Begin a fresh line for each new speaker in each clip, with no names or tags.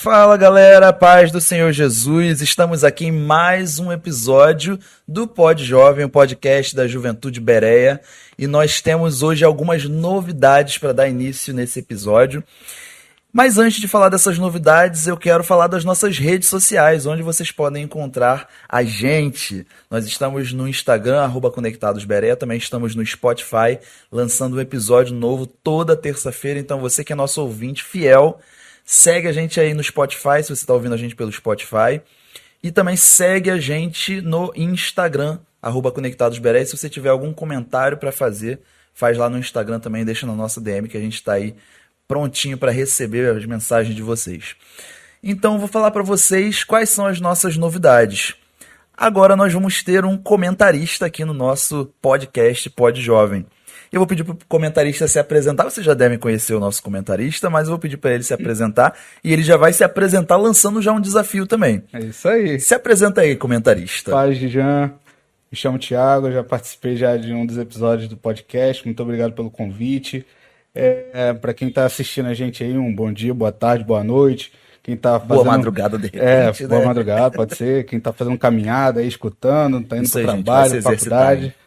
Fala galera, paz do Senhor Jesus, estamos aqui em mais um episódio do Pod Jovem, o podcast da Juventude Bereia, e nós temos hoje algumas novidades para dar início nesse episódio. Mas antes de falar dessas novidades, eu quero falar das nossas redes sociais, onde vocês podem encontrar a gente. Nós estamos no Instagram, @conectadosbereia, também estamos no Spotify, lançando um episódio novo toda terça-feira, então você que é nosso ouvinte fiel, segue a gente aí no Spotify, se você está ouvindo a gente pelo Spotify. E também segue a gente no Instagram, @conectadosbereia. Se você tiver algum comentário para fazer, faz lá no Instagram também, deixa na nossa DM que a gente está aí prontinho para receber as mensagens de vocês. Então, vou falar para vocês quais são as nossas novidades. Agora nós vamos ter um comentarista aqui no nosso podcast Pod Jovem. Eu vou pedir para o comentarista se apresentar. Vocês já devem conhecer o nosso comentarista, mas eu vou pedir para ele se apresentar. E ele já vai se apresentar lançando já um desafio também.
É isso aí.
Se apresenta aí, comentarista.
Fala, Jean. Me chamo Thiago, já participei já de um dos episódios do podcast. Muito obrigado pelo convite. Para quem está assistindo a gente aí, um bom dia, boa tarde, boa noite. Quem tá fazendo...
Boa madrugada, de repente,
boa madrugada, pode ser. Quem está fazendo caminhada aí, escutando, está indo
Isso aí,
para o
gente,
trabalho,
vai se
faculdade.
exercitar,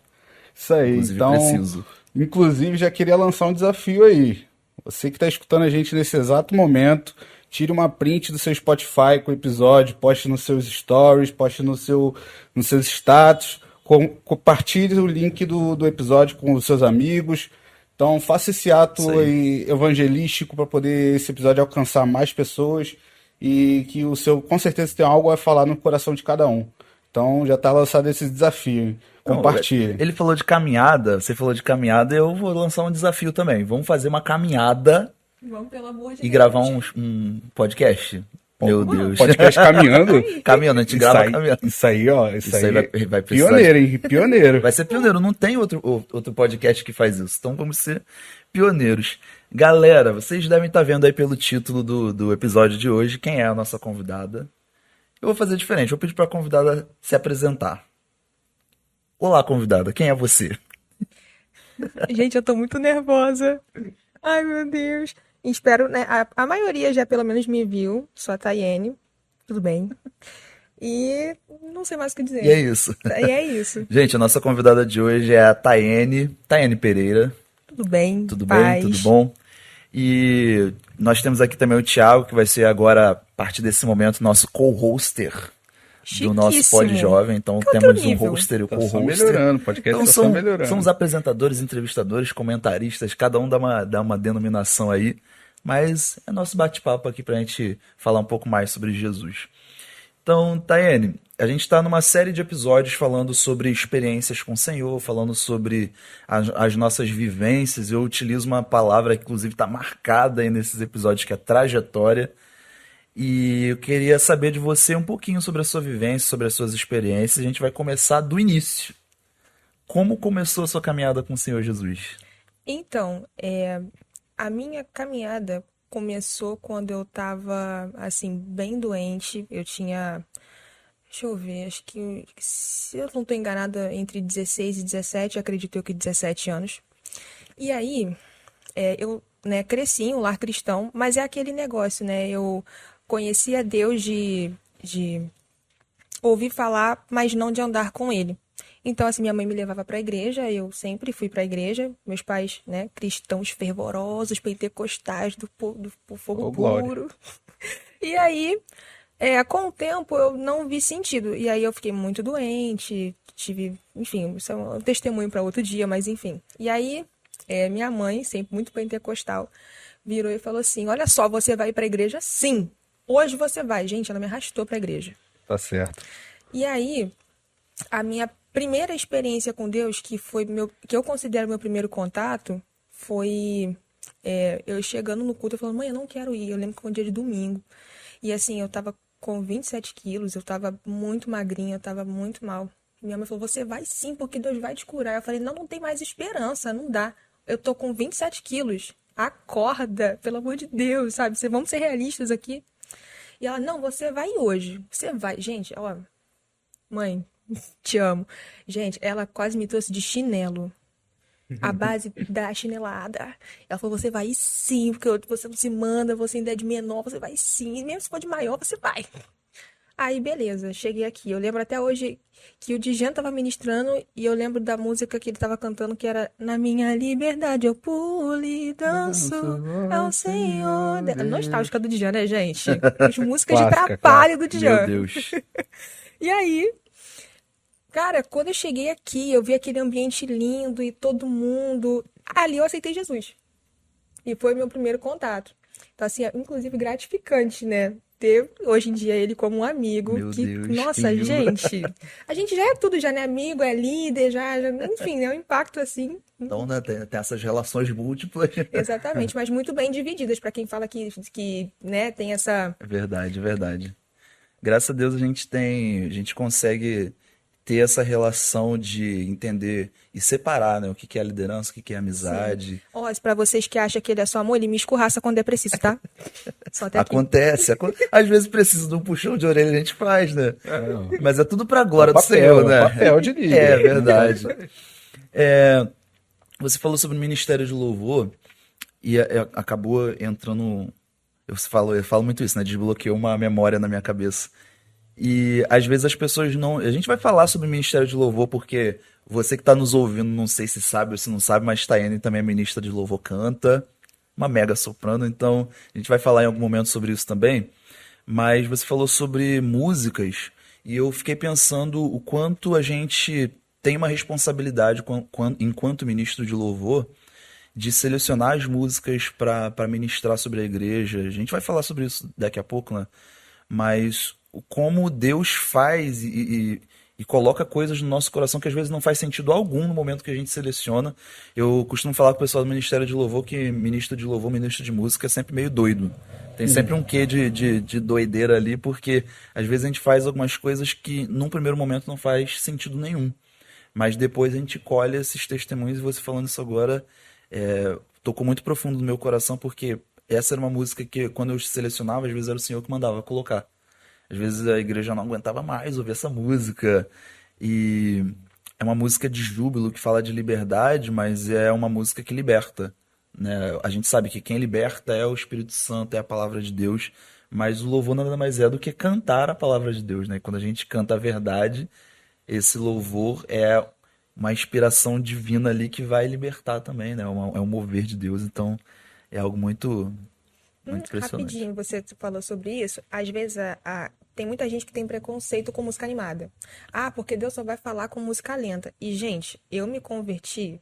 Isso aí,
Inclusive,
então...
preciso.
Inclusive, já queria lançar um desafio aí. Você que está escutando a gente nesse exato momento, tire uma print do seu Spotify com o episódio, poste nos seus stories, poste nos seus status, compartilhe o link do episódio com os seus amigos. Então, faça esse ato aí evangelístico para poder esse episódio alcançar mais pessoas e que com certeza tem algo a falar no coração de cada um. Então, já está lançado esse desafio. Compartilhe.
Ele falou de caminhada, você falou de caminhada, eu vou lançar um desafio também. Vamos fazer uma caminhada
pelo amor de
e
Deus.
gravar um podcast. Meu Deus.
Podcast caminhando?
Caminhando, a gente grava caminhando.
Isso aí, ó. Isso aí
vai precisar
pioneiro, hein? Pioneiro.
Vai ser pioneiro, não tem outro podcast que faz isso. Então vamos ser pioneiros. Galera, vocês devem estar vendo aí pelo título do episódio de hoje quem é a nossa convidada. Eu vou fazer diferente, vou pedir para a convidada se apresentar. Olá, convidada, quem é você?
Gente, eu tô muito nervosa. Ai, meu Deus. Espero, né? A maioria já pelo menos me viu. Sou a Tayene. Tudo bem. E não sei mais o que dizer.
E é isso.
E é isso.
Gente, a nossa convidada de hoje é a Tayene Pereira.
Tudo bem.
Tudo
paz.
bem, tudo bom? E nós temos aqui também o Thiago, que vai ser agora, a partir desse momento, nosso co-hoster do nosso Pod Jovem. Então temos um hoster e o co-hoster.
Melhorando, podcast
então
só melhorando.
São os apresentadores, entrevistadores, comentaristas, cada um dá uma denominação aí. Mas é nosso bate-papo aqui pra gente falar um pouco mais sobre Jesus. Então, Tayene, a gente está numa série de episódios falando sobre experiências com o Senhor, falando sobre as nossas vivências. Eu utilizo uma palavra que, inclusive, está marcada aí nesses episódios, que é trajetória. E eu queria saber de você um pouquinho sobre a sua vivência, sobre as suas experiências. A gente vai começar do início. Como começou a sua caminhada com o Senhor Jesus?
Então, a minha caminhada começou quando eu tava, assim, bem doente. Eu tinha, deixa eu ver, acho que, se eu não tô enganada, entre 16 e 17, acredito eu que 17 anos. E aí, eu, né, cresci em um lar cristão, mas é aquele negócio, né, eu conhecia Deus de ouvir falar, mas não de andar com Ele. Então, assim, minha mãe me levava para a igreja, eu sempre fui para a igreja. Meus pais, né, cristãos fervorosos, pentecostais, do fogo puro. E aí, com o tempo, eu não vi sentido. E aí eu fiquei muito doente, enfim, isso é um testemunho para outro dia, mas enfim. E aí, minha mãe, sempre muito pentecostal, virou e falou assim: olha só, você vai para a igreja? Sim, hoje você vai. Gente, ela me arrastou para a igreja.
Tá certo.
E aí, a minha primeira experiência com Deus, que eu considero meu primeiro contato, foi eu chegando no culto e falando: mãe, eu não quero ir. Eu lembro que foi um dia de domingo. E assim, eu tava com 27 quilos, eu tava muito magrinha, eu tava muito mal. E minha mãe falou: você vai sim, porque Deus vai te curar. Eu falei: não tem mais esperança, não dá. Eu tô com 27 quilos. Acorda, pelo amor de Deus, sabe? Vamos ser realistas aqui. E ela: não, você vai hoje. Você vai. Gente, ó, mãe, te amo. Gente, ela quase me trouxe de chinelo. A base da chinelada. Ela falou, você vai sim, porque você não se manda, você ainda é de menor, você vai sim. Mesmo se for de maior, você vai. Aí, beleza, cheguei aqui. Eu lembro até hoje que o Djan tava ministrando e eu lembro da música que ele tava cantando, que era Na minha liberdade eu pulo e danço ao Senhor. Nostálgica do Djan, né, gente? As músicas de
Clássica,
trabalho do
Meu
Djan.
Deus.
E aí, cara, quando eu cheguei aqui, eu vi aquele ambiente lindo e todo mundo. Ali eu aceitei Jesus. E foi meu primeiro contato. Então, assim, é inclusive gratificante, né? Ter hoje em dia ele como um amigo.
Meu
Que,
Deus, que
nossa,
lindo.
gente, a gente já é tudo, já né? Amigo, é líder, enfim, é um impacto assim.
Então, né, tem essas relações múltiplas.
Exatamente, mas muito bem divididas para quem fala que, né, tem essa.
É verdade, é verdade. Graças a Deus a gente consegue ter essa relação de entender e separar, né, o que que é liderança, o que que é
Sim.
amizade.
Ó, para vocês que acham que ele é só amor, ele me escorraça quando é preciso, tá? Só até aqui.
Acontece, às vezes precisa de um puxão de orelha, a gente faz, né? Mas é tudo pra
É o
glória do
papel,
Senhor,
é o
né?
papel de líder.
É verdade. É, você falou sobre o Ministério de Louvor e acabou entrando. Eu falo muito isso, né? Desbloqueou uma memória na minha cabeça. E às vezes as pessoas não. A gente vai falar sobre o Ministério de Louvor porque você que está nos ouvindo, não sei se sabe ou se não sabe, mas Tayane também é ministra de louvor, canta, uma mega soprano, então a gente vai falar em algum momento sobre isso também. Mas você falou sobre músicas e eu fiquei pensando o quanto a gente tem uma responsabilidade enquanto ministro de louvor de selecionar as músicas para ministrar sobre a igreja. A gente vai falar sobre isso daqui a pouco, né? Mas como Deus faz e coloca coisas no nosso coração que às vezes não faz sentido algum no momento que a gente seleciona. Eu costumo falar com o pessoal do Ministério de Louvor que ministro de louvor, ministro de música é sempre meio doido. Tem sempre um quê de doideira ali, porque às vezes a gente faz algumas coisas que num primeiro momento não faz sentido nenhum. Mas depois a gente colhe esses testemunhos e você falando isso agora tocou muito profundo no meu coração, porque essa era uma música que quando eu selecionava, às vezes era o Senhor que mandava colocar. Às vezes a igreja não aguentava mais ouvir essa música. E é uma música de júbilo que fala de liberdade, mas é uma música que liberta, né? A gente sabe que quem liberta é o Espírito Santo, é a palavra de Deus, mas o louvor nada mais é do que cantar a palavra de Deus, né? Quando a gente canta a verdade, esse louvor é uma inspiração divina ali que vai libertar também, né? É um mover de Deus, então é algo muito impressionante.
Rapidinho, você falou sobre isso. Às vezes tem muita gente que tem preconceito com música animada. Ah, porque Deus só vai falar com música lenta. E, gente, eu me converti.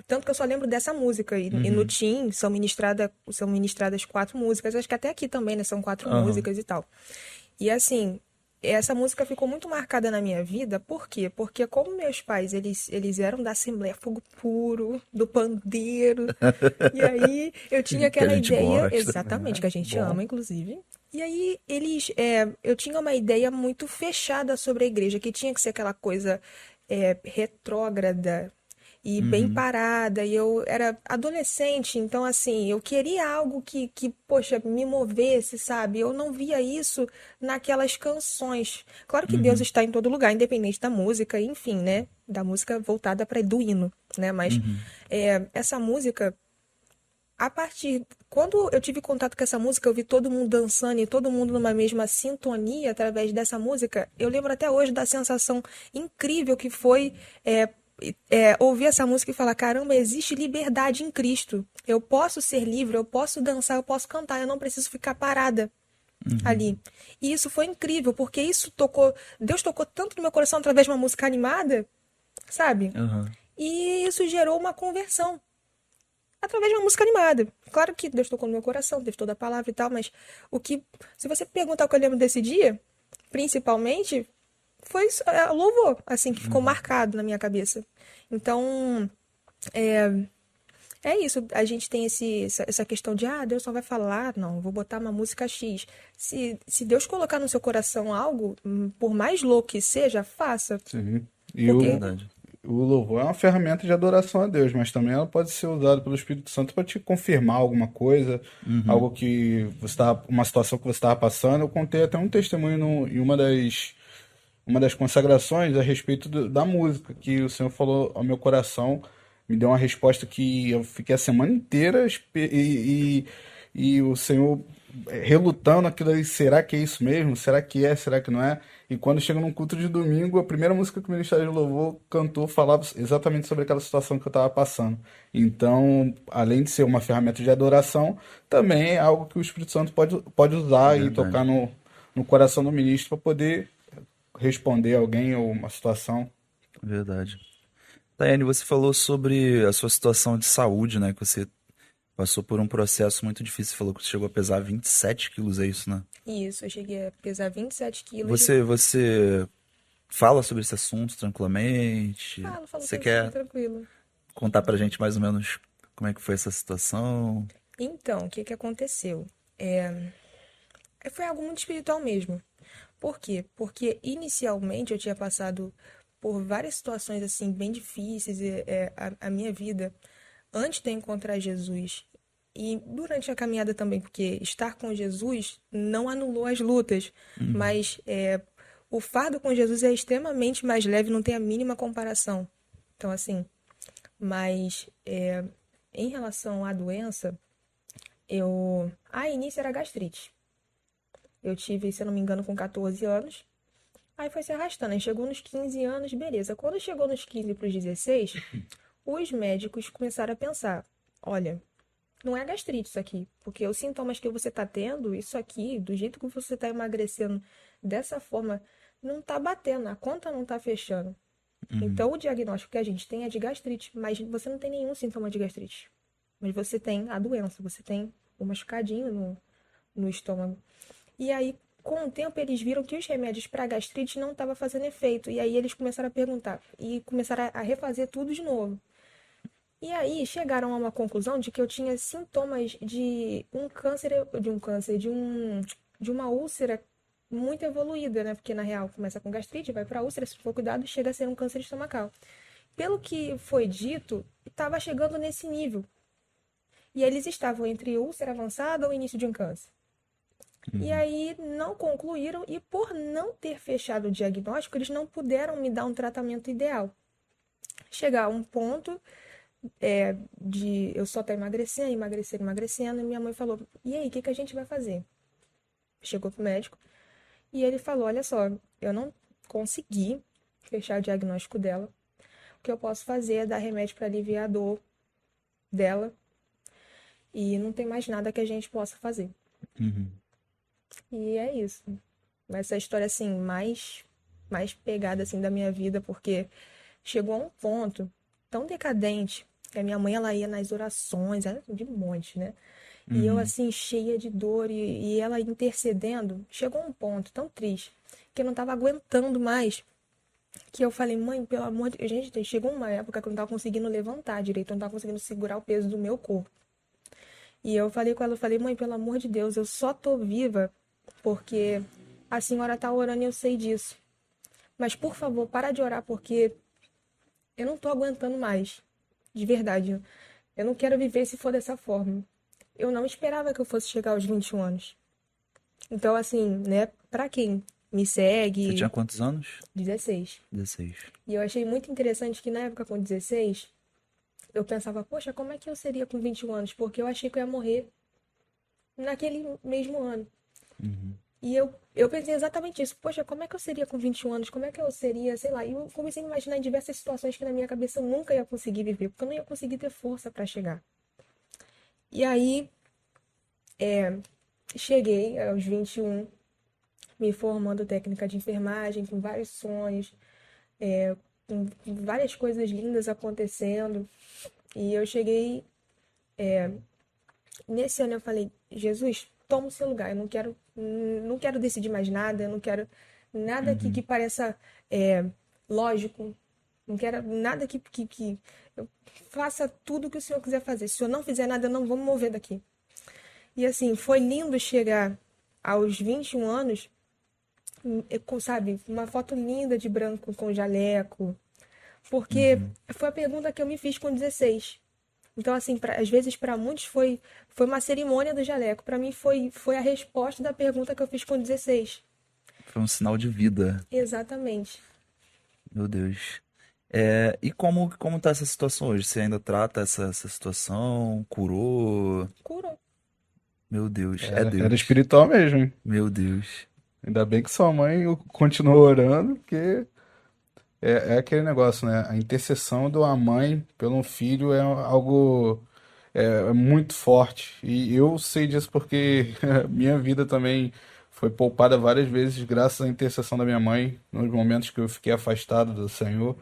Tanto que eu só lembro dessa música. E no Tim são ministradas 4 músicas. Acho que até aqui também, né? São 4
Aham.
músicas e tal. E assim, essa música ficou muito marcada na minha vida. Por quê? Porque como meus pais, eles eram da Assembleia Fogo Puro, do pandeiro. E aí eu tinha
Que a
aquela
gente
ideia,
gosta.
exatamente, que a gente
Bom.
ama, inclusive. E aí eu tinha uma ideia muito fechada sobre a igreja, que tinha que ser aquela coisa retrógrada e bem parada. E eu era adolescente, então assim, eu queria algo poxa, me movesse, sabe? Eu não via isso naquelas canções. Claro que Deus está em todo lugar, independente da música, enfim, né? Da música voltada para do hino, né? Mas essa música quando eu tive contato com essa música, eu vi todo mundo dançando e todo mundo numa mesma sintonia através dessa música. Eu lembro até hoje da sensação incrível que foi ouvir essa música e falar: caramba, existe liberdade em Cristo. Eu posso ser livre, eu posso dançar, eu posso cantar, eu não preciso ficar parada ali. E isso foi incrível, porque Deus tocou tanto no meu coração através de uma música animada, sabe?
Aham.
E isso gerou uma conversão através de uma música animada. Claro que Deus tocou no meu coração, teve toda a palavra e tal, mas se você perguntar o que eu lembro desse dia, principalmente, foi louvor, assim, que ficou marcado na minha cabeça. Então, é isso. A gente tem essa questão de, Deus só vai falar, não, vou botar uma música X. Se Deus colocar no seu coração algo, por mais louco que seja, faça.
Sim. E
Porque-
Verdade.
o louvor é uma ferramenta de adoração a Deus, mas também ela pode ser usada pelo Espírito Santo para te confirmar alguma coisa, algo que uma situação que você estava passando. Eu contei até um testemunho em uma das consagrações a respeito da música, que o Senhor falou ao meu coração me deu uma resposta que eu fiquei a semana inteira e o Senhor relutando aquilo ali, será que é isso mesmo? Será que é? Será que não é? E quando chega num culto de domingo, a primeira música que o Ministério de Louvor cantou falava exatamente sobre aquela situação que eu estava passando. Então, além de ser uma ferramenta de adoração, também é algo que o Espírito Santo pode usar e tocar
Verdade.
no coração do ministro para poder responder alguém ou uma situação.
Verdade. Tayane, você falou sobre a sua situação de saúde, né? Que você passou por um processo muito difícil. Você falou que você chegou a pesar 27 quilos, é isso, né?
Isso, eu cheguei a pesar 27 quilos.
Você fala sobre esse assunto tranquilamente?
Falo
Você
super
quer
tranquilo.
contar pra gente mais ou menos como é que foi essa situação?
Então, o que que aconteceu? É, Foi algo muito espiritual mesmo. Por quê? Porque inicialmente eu tinha passado por várias situações assim bem difíceis a minha vida antes de eu encontrar Jesus e durante a caminhada também, porque estar com Jesus não anulou as lutas,
Uhum.
mas o fardo com Jesus é extremamente mais leve, não tem a mínima comparação. Então assim, mas em relação à doença, a início era gastrite. Eu tive, se eu não me engano, com 14 anos. Aí foi se arrastando. Aí chegou nos 15 anos, beleza. Quando chegou nos 15 para os 16, os médicos começaram a pensar: olha, não é gastrite isso aqui, porque os sintomas que você está tendo, isso aqui, do jeito que você está emagrecendo dessa forma, não está batendo, a conta não está fechando.
Uhum.
Então, o diagnóstico que a gente tem é de gastrite, mas você não tem nenhum sintoma de gastrite. Mas você tem a doença, você tem um machucadinho no estômago. E aí, com o tempo, eles viram que os remédios para gastrite não estavam fazendo efeito. E aí eles começaram a perguntar e começaram a refazer tudo de novo. E aí chegaram a uma conclusão de que eu tinha sintomas de uma úlcera muito evoluída, né? Porque na real começa com gastrite, vai para úlcera, se for cuidado, chega a ser um câncer estomacal. Pelo que foi dito, estava chegando nesse nível. E eles estavam entre úlcera avançada ou início de um câncer. E
Uhum.
aí não concluíram, e por não ter fechado o diagnóstico, eles não puderam me dar um tratamento ideal. Chegar a um ponto de eu só estar emagrecendo, emagrecendo, emagrecendo, e minha mãe falou: e aí, o que que a gente vai fazer? Chegou pro médico e ele falou: olha só, eu não consegui fechar o diagnóstico dela. O que eu posso fazer é dar remédio para aliviar a dor dela e não tem mais nada que a gente possa fazer.
Uhum.
E é isso. Essa história assim mais pegada assim da minha vida, porque chegou a um ponto tão decadente que a minha mãe ela ia nas orações, era de monte, né? E eu
Uhum.
assim cheia de dor e ela intercedendo, chegou a um ponto tão triste que eu não tava aguentando mais. Que eu falei: mãe, pelo amor de Deus. Gente, chegou uma época que eu não tava conseguindo levantar direito, eu não tava conseguindo segurar o peso do meu corpo. E eu falei com ela, eu falei: mãe, pelo amor de Deus, eu só tô viva porque a senhora tá orando e eu sei disso. Mas, por favor, para de orar porque eu não tô aguentando mais. De verdade. Eu não quero viver se for dessa forma. Eu não esperava que eu fosse chegar aos 21 anos. Então, assim, né, pra quem me
Você tinha
segue,
quantos anos?
16.
16.
E eu achei muito interessante que na época com 16, eu pensava: poxa, como é que eu seria com 21 anos? Porque eu achei que eu ia morrer naquele mesmo ano.
Uhum.
E eu pensei exatamente isso. Poxa, como é que eu seria com 21 anos? Como é que eu seria, sei lá? E eu comecei a imaginar em diversas situações que na minha cabeça eu nunca ia conseguir viver, porque eu não ia conseguir ter força para chegar. E aí, cheguei aos 21, me formando técnica de enfermagem, com vários sonhos, com várias coisas lindas acontecendo. E eu cheguei, nesse ano eu falei: Jesus, toma o seu lugar. Eu não quero decidir mais nada, eu não quero nada que
Uhum.
pareça lógico. Não quero nada que eu faça tudo o que o Senhor quiser fazer. Se eu não fizer nada, eu não vou me mover daqui. E assim, foi lindo chegar aos 21 anos, sabe, uma foto linda de branco com jaleco. Porque
Uhum.
foi a pergunta que eu me fiz com 16. Então, assim, às vezes para muitos foi uma cerimônia do jaleco. Para mim foi a resposta da pergunta que eu fiz com 16.
Foi um sinal de vida.
Exatamente.
Meu Deus. E como tá essa situação hoje? Você ainda trata essa situação? Curou?
Curou.
Meu Deus, é
Era
Deus.
espiritual mesmo, hein?
Meu Deus.
Ainda bem que sua mãe continuou orando, porque é aquele negócio, né? A intercessão de uma mãe pelo um filho é algo é muito forte. E eu sei disso porque minha vida também foi poupada várias vezes graças à intercessão da minha mãe nos momentos que eu fiquei afastado do Senhor.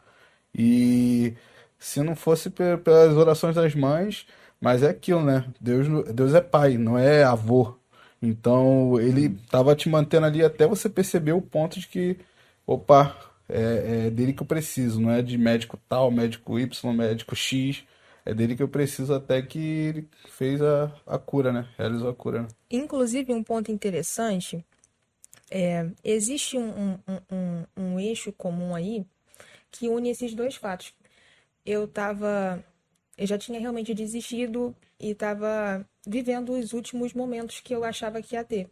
E se não fosse pelas orações das mães, mas é aquilo, né? Deus é pai, não é avô. Então ele estava te mantendo ali até você perceber o ponto de que, opa, é dele que eu preciso, não é de médico tal, médico Y, médico X. É dele que eu preciso até que ele fez a cura, né? Realizou a cura, né?
Inclusive, um ponto interessante, existe um eixo comum aí que une esses dois fatos. Eu tava, eu já tinha realmente desistido e estava vivendo os últimos momentos que eu achava que ia ter.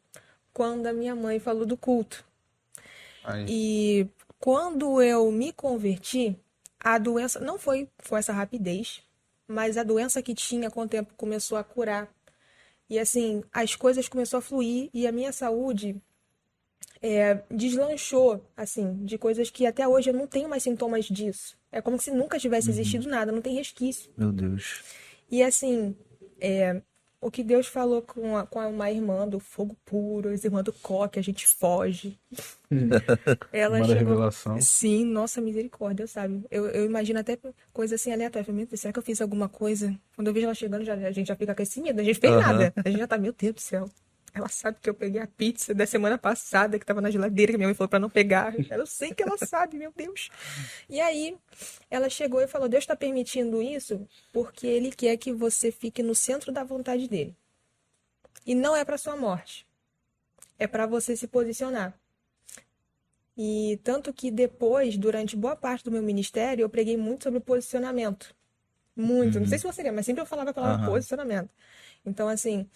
Quando a minha mãe falou do culto.
Aí.
E quando eu me converti, a doença não foi com essa rapidez, mas a doença que tinha com o tempo começou a curar. E assim, as coisas começaram a fluir e a minha saúde deslanchou, assim, de coisas que até hoje eu não tenho mais sintomas disso. É como se nunca tivesse
Uhum.
existido nada, não tem resquício.
Meu Deus.
E assim, o que Deus falou com uma irmã do fogo puro, as irmãs do coque, a gente foge. Ela
Irmã da
chegou.
revelação.
Sim, nossa misericórdia, sabe? Eu imagino até coisa assim aleatória. Eu falei, meu Deus, será que eu fiz alguma coisa? Quando eu vejo ela chegando, a gente já fica com esse medo. A gente fez
Aham.
nada. A gente já tá, meu Deus do céu. Ela sabe que eu peguei a pizza da semana passada, que tava na geladeira, que minha mãe falou pra não pegar. Eu sei que ela sabe, meu Deus. E aí, ela chegou e falou: Deus tá permitindo isso porque Ele quer que você fique no centro da vontade dele. E não é pra sua morte. É pra você se posicionar. E tanto que depois, durante boa parte do meu ministério, eu preguei muito sobre posicionamento. Muito. Não sei
Uhum.
se você lembra, mas sempre eu falava a palavra
Aham.
posicionamento. Então, assim,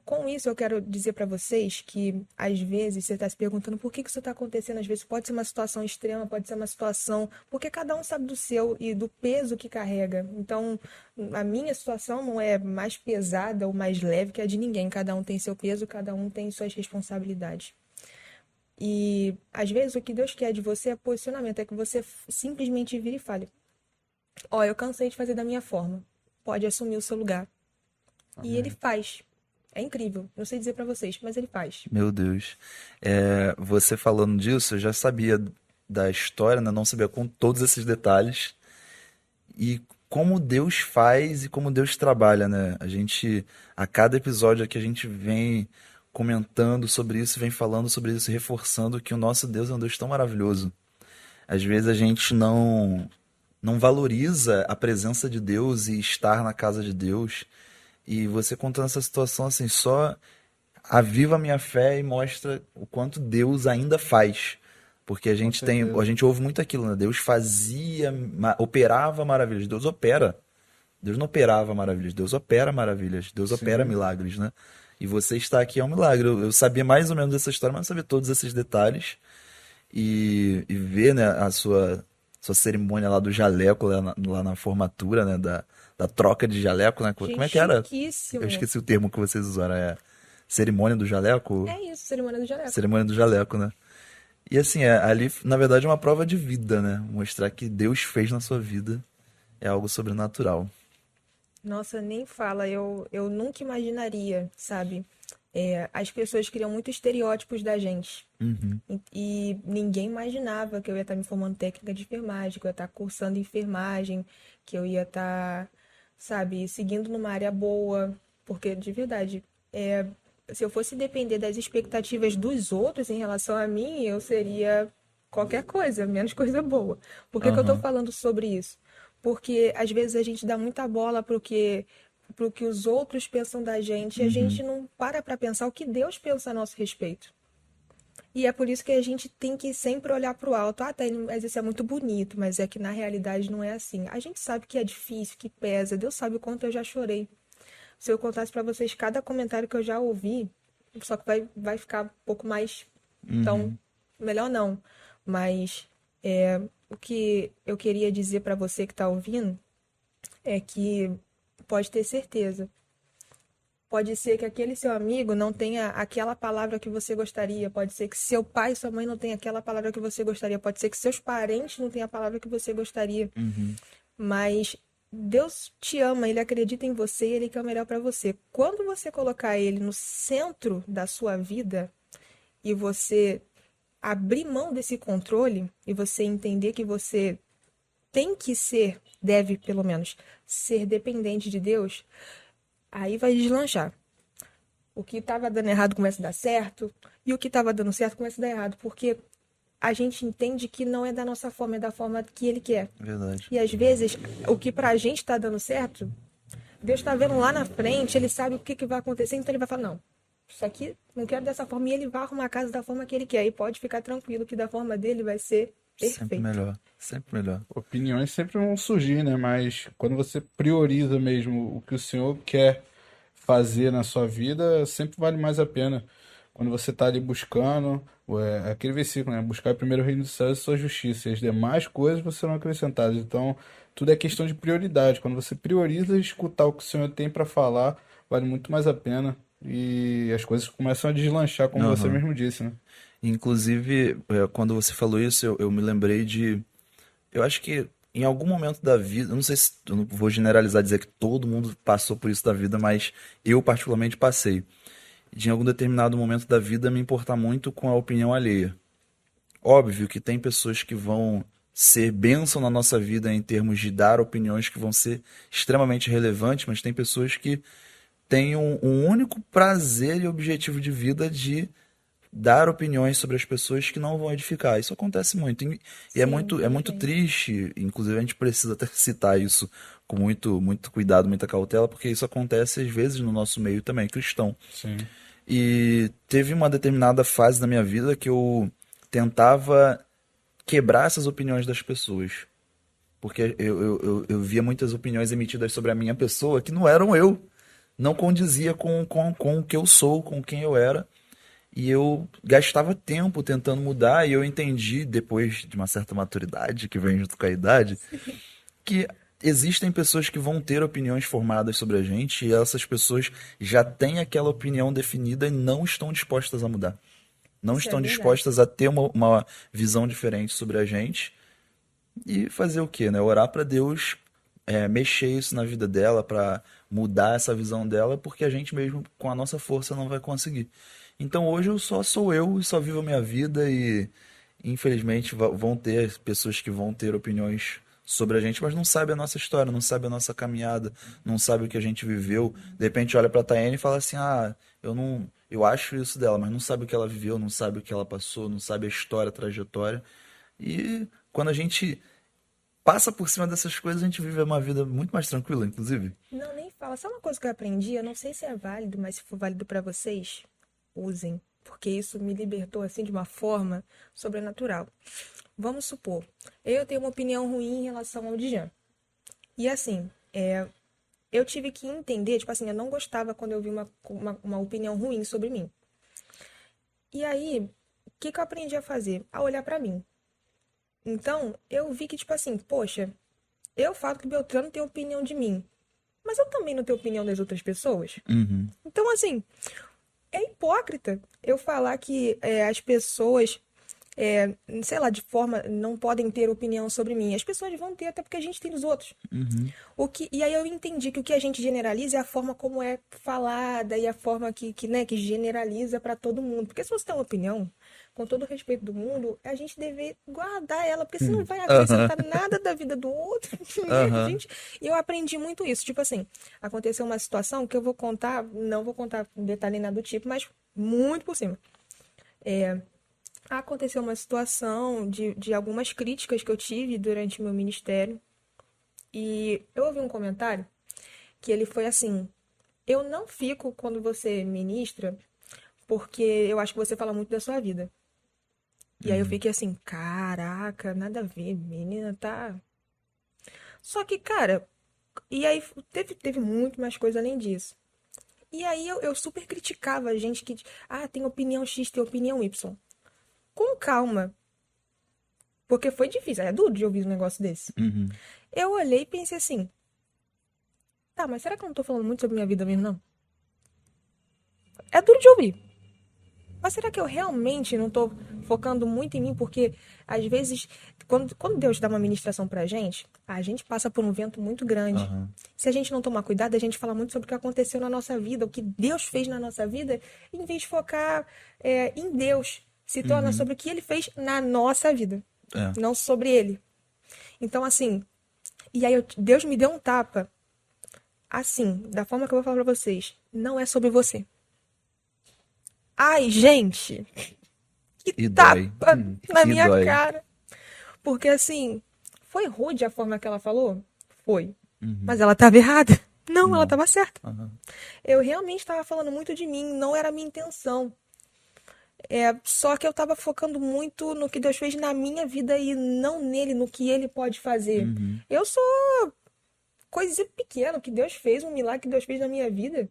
com isso eu quero dizer para vocês que, às vezes, você está se perguntando por que que isso está acontecendo. Às vezes pode ser uma situação extrema, pode ser uma situação. Porque cada um sabe do seu e do peso que carrega. Então, a minha situação não é mais pesada ou mais leve que a de ninguém. Cada um tem seu peso, cada um tem suas responsabilidades. E às vezes o que Deus quer de você é posicionamento, é que você simplesmente vire e fale: Ó, eu cansei de fazer da minha forma, pode assumir o seu lugar. E ele
Amém.
faz. É incrível, não sei dizer pra vocês, mas ele faz.
Meu Deus. Você falando disso, eu já sabia da história, né? Não sabia com todos esses detalhes. E como Deus faz e como Deus trabalha, né? A cada episódio aqui, a gente vem comentando sobre isso, vem falando sobre isso, reforçando que o nosso Deus é um Deus tão maravilhoso. Às vezes a gente não valoriza a presença de Deus e estar na casa de Deus. E você contando essa situação assim, só aviva a minha fé e mostra o quanto Deus ainda faz. Porque
Com
a
certeza.
gente ouve muito aquilo, né? Deus operava maravilhas. Deus opera. Deus não operava maravilhas, Deus opera maravilhas, Deus opera
Sim.
milagres, né? E você está aqui é um milagre. Eu sabia mais ou menos dessa história, mas não sabia todos esses detalhes. E ver, né, sua cerimônia lá do jaleco, lá na formatura, né, da troca de jaleco, né?
Achei
Como é que era? Eu
chiquíssimo.
esqueci o termo que vocês usaram, cerimônia do jaleco?
É isso, cerimônia do jaleco.
Cerimônia do jaleco, né? E assim, ali, na verdade, é uma prova de vida, né? Mostrar que Deus fez na sua vida é algo sobrenatural.
Nossa, nem fala, eu nunca imaginaria, sabe? As pessoas criam muito estereótipos da gente.
Uhum,
E ninguém imaginava que eu ia estar me formando técnica de enfermagem, que eu ia estar cursando enfermagem, que eu ia estar, sabe, seguindo numa área boa. Porque, de verdade, se eu fosse depender das expectativas dos outros em relação a mim, eu seria qualquer coisa, menos coisa boa. Por que que eu estou
aham,
falando sobre isso? Porque às vezes a gente dá muita bola pro que os outros pensam da gente e a
uhum,
gente não para pensar o que Deus pensa a nosso respeito. E é por isso que a gente tem que sempre olhar para o alto. Ah, tá, mas isso é muito bonito, mas é que na realidade não é assim. A gente sabe que é difícil, que pesa. Deus sabe o quanto eu já chorei. Se eu contasse para vocês cada comentário que eu já ouvi, só que vai ficar um pouco mais. Então,
uhum.
melhor não. Mas O que eu queria dizer para você que está ouvindo é que pode ter certeza. Pode ser que aquele seu amigo não tenha aquela palavra que você gostaria. Pode ser que seu pai e sua mãe não tenham aquela palavra que você gostaria. Pode ser que seus parentes não tenham a palavra que você gostaria. Mas Deus te ama, Ele acredita em você e Ele quer o melhor para você. Quando você colocar Ele no centro da sua vida e você abrir mão desse controle e você entender que você tem que ser, deve pelo menos, ser dependente de Deus, aí vai deslanchar. O que estava dando errado começa a dar certo, e o que estava dando certo começa a dar errado, porque a gente entende que não é da nossa forma, é da forma que Ele quer.
Verdade.
E às vezes, o que pra gente está dando certo, Deus está vendo lá na frente, Ele sabe o que vai acontecer, então Ele vai falar, não, isso aqui não quero dessa forma, e Ele vai arrumar a casa da forma que Ele quer, e pode ficar tranquilo que da forma dele vai ser
Sempre
perfeito.
melhor. Sempre melhor.
Opiniões sempre vão surgir, né? Mas quando você prioriza mesmo o que o Senhor quer fazer na sua vida, sempre vale mais a pena. Quando você está ali buscando, aquele versículo, né? Buscar primeiro o reino dos céus e sua justiça, e as demais coisas serão acrescentadas. Então, tudo é questão de prioridade. Quando você prioriza escutar o que o Senhor tem para falar, vale muito mais a pena. E as coisas começam a deslanchar, como você
Aham.
mesmo disse, né?
Inclusive, quando você falou isso, eu me lembrei de. Eu acho que em algum momento da vida, eu não sei se eu não vou generalizar dizer que todo mundo passou por isso da vida, mas eu particularmente passei. De em algum determinado momento da vida me importar muito com a opinião alheia. Óbvio que tem pessoas que vão ser bênção na nossa vida em termos de dar opiniões que vão ser extremamente relevantes, mas tem pessoas que têm um único prazer e objetivo de vida de dar opiniões sobre as pessoas que não vão edificar. Isso acontece muito. E
Sim,
é muito
infelizmente.
triste, inclusive a gente precisa até citar isso com muito cuidado, muita cautela, porque isso acontece às vezes no nosso meio também, cristão.
Sim.
E teve uma determinada fase da minha vida que eu tentava quebrar essas opiniões das pessoas. Porque eu via muitas opiniões emitidas sobre a minha pessoa que não eram eu. Não condizia com o que eu sou, com quem eu era. E eu gastava tempo tentando mudar, e eu entendi, depois de uma certa maturidade que vem junto com a idade, que existem pessoas que vão ter opiniões formadas sobre a gente, e essas pessoas já têm aquela opinião definida e não estão dispostas a mudar. Não
Isso é
estão
verdade.
dispostas a ter uma visão diferente sobre a gente e fazer o quê, né? Orar para Deus mexer isso na vida dela, para mudar essa visão dela, porque a gente mesmo, com a nossa força, não vai conseguir. Então hoje eu só sou eu e só vivo a minha vida e infelizmente vão ter pessoas que vão ter opiniões sobre a gente, mas não sabe a nossa história, não sabe a nossa caminhada, não sabe o que a gente viveu. De repente olha pra Tayane e fala assim: "Ah, eu não, eu acho isso dela", mas não sabe o que ela viveu, não sabe o que ela passou, não sabe a história, a trajetória. E quando a gente passa por cima dessas coisas, a gente vive uma vida muito mais tranquila, inclusive.
Não, nem fala. Sabe uma coisa que eu aprendi? Eu não sei se é válido, mas se for válido pra vocês, usem. Porque isso me libertou assim de uma forma sobrenatural. Vamos supor, eu tenho uma opinião ruim em relação ao Djan. E assim, eu tive que entender, tipo assim, eu não gostava quando eu vi uma opinião ruim sobre mim. E aí, o que que eu aprendi a fazer? A olhar pra mim. Então, eu vi que, tipo assim, poxa, eu falo que Beltrano tem opinião de mim, mas eu também não tenho opinião das outras pessoas.
Uhum.
Então, assim, é hipócrita eu falar que as pessoas, sei lá, de forma, não podem ter opinião sobre mim. As pessoas vão ter, até porque a gente tem dos outros. E aí eu entendi que o que a gente generaliza é a forma como é falada e a forma que generaliza para todo mundo. Porque se você tem uma opinião, com todo o respeito do mundo, a gente deve guardar ela, porque senão não vai
Aham,
acrescentar nada da vida do outro. E
aham,
e eu aprendi muito isso. Tipo assim, aconteceu uma situação que eu vou contar, não vou contar detalhe nada do tipo, mas muito por cima. Aconteceu uma situação de algumas críticas que eu tive durante o meu ministério. E eu ouvi um comentário que ele foi assim: eu não fico quando você ministra, porque eu acho que você fala muito da sua vida. E aí eu
uhum,
fiquei assim, caraca, nada a ver, menina, tá. Só que, cara, e aí teve muito mais coisa além disso. E aí eu super criticava a gente que, tem opinião X, tem opinião Y. Com calma, Porque foi difícil, é duro de ouvir um negócio desse.
Uhum.
Eu olhei e pensei assim, tá, mas será que eu não tô falando muito sobre minha vida mesmo, não? É duro de ouvir. Mas será que eu realmente não tô focando muito em mim? Porque, às vezes, quando Deus dá uma ministração pra gente, a gente passa por um vento muito grande.
Aham.
Se a gente não tomar cuidado, a gente fala muito sobre o que aconteceu na nossa vida, o que Deus fez na nossa vida, em vez de focar em Deus, se torna sobre o que Ele fez na nossa vida,
É.
não sobre Ele. Então, assim, e aí Deus me deu um tapa, assim, da forma que eu vou falar pra vocês, não é sobre você. Ai, gente, que
E dói.
tapa na
E
minha
dói.
cara. Porque, assim, foi rude a forma que ela falou? Foi.
Uhum.
Mas ela estava errada? Não, ela
Não.
estava certa.
Aham.
Eu realmente estava falando muito de mim, não era a minha intenção. Só que eu estava focando muito no que Deus fez na minha vida e não nele, no que ele pode fazer.
Uhum.
Eu sou coisa pequena, o que Deus fez, um milagre que Deus fez na minha vida.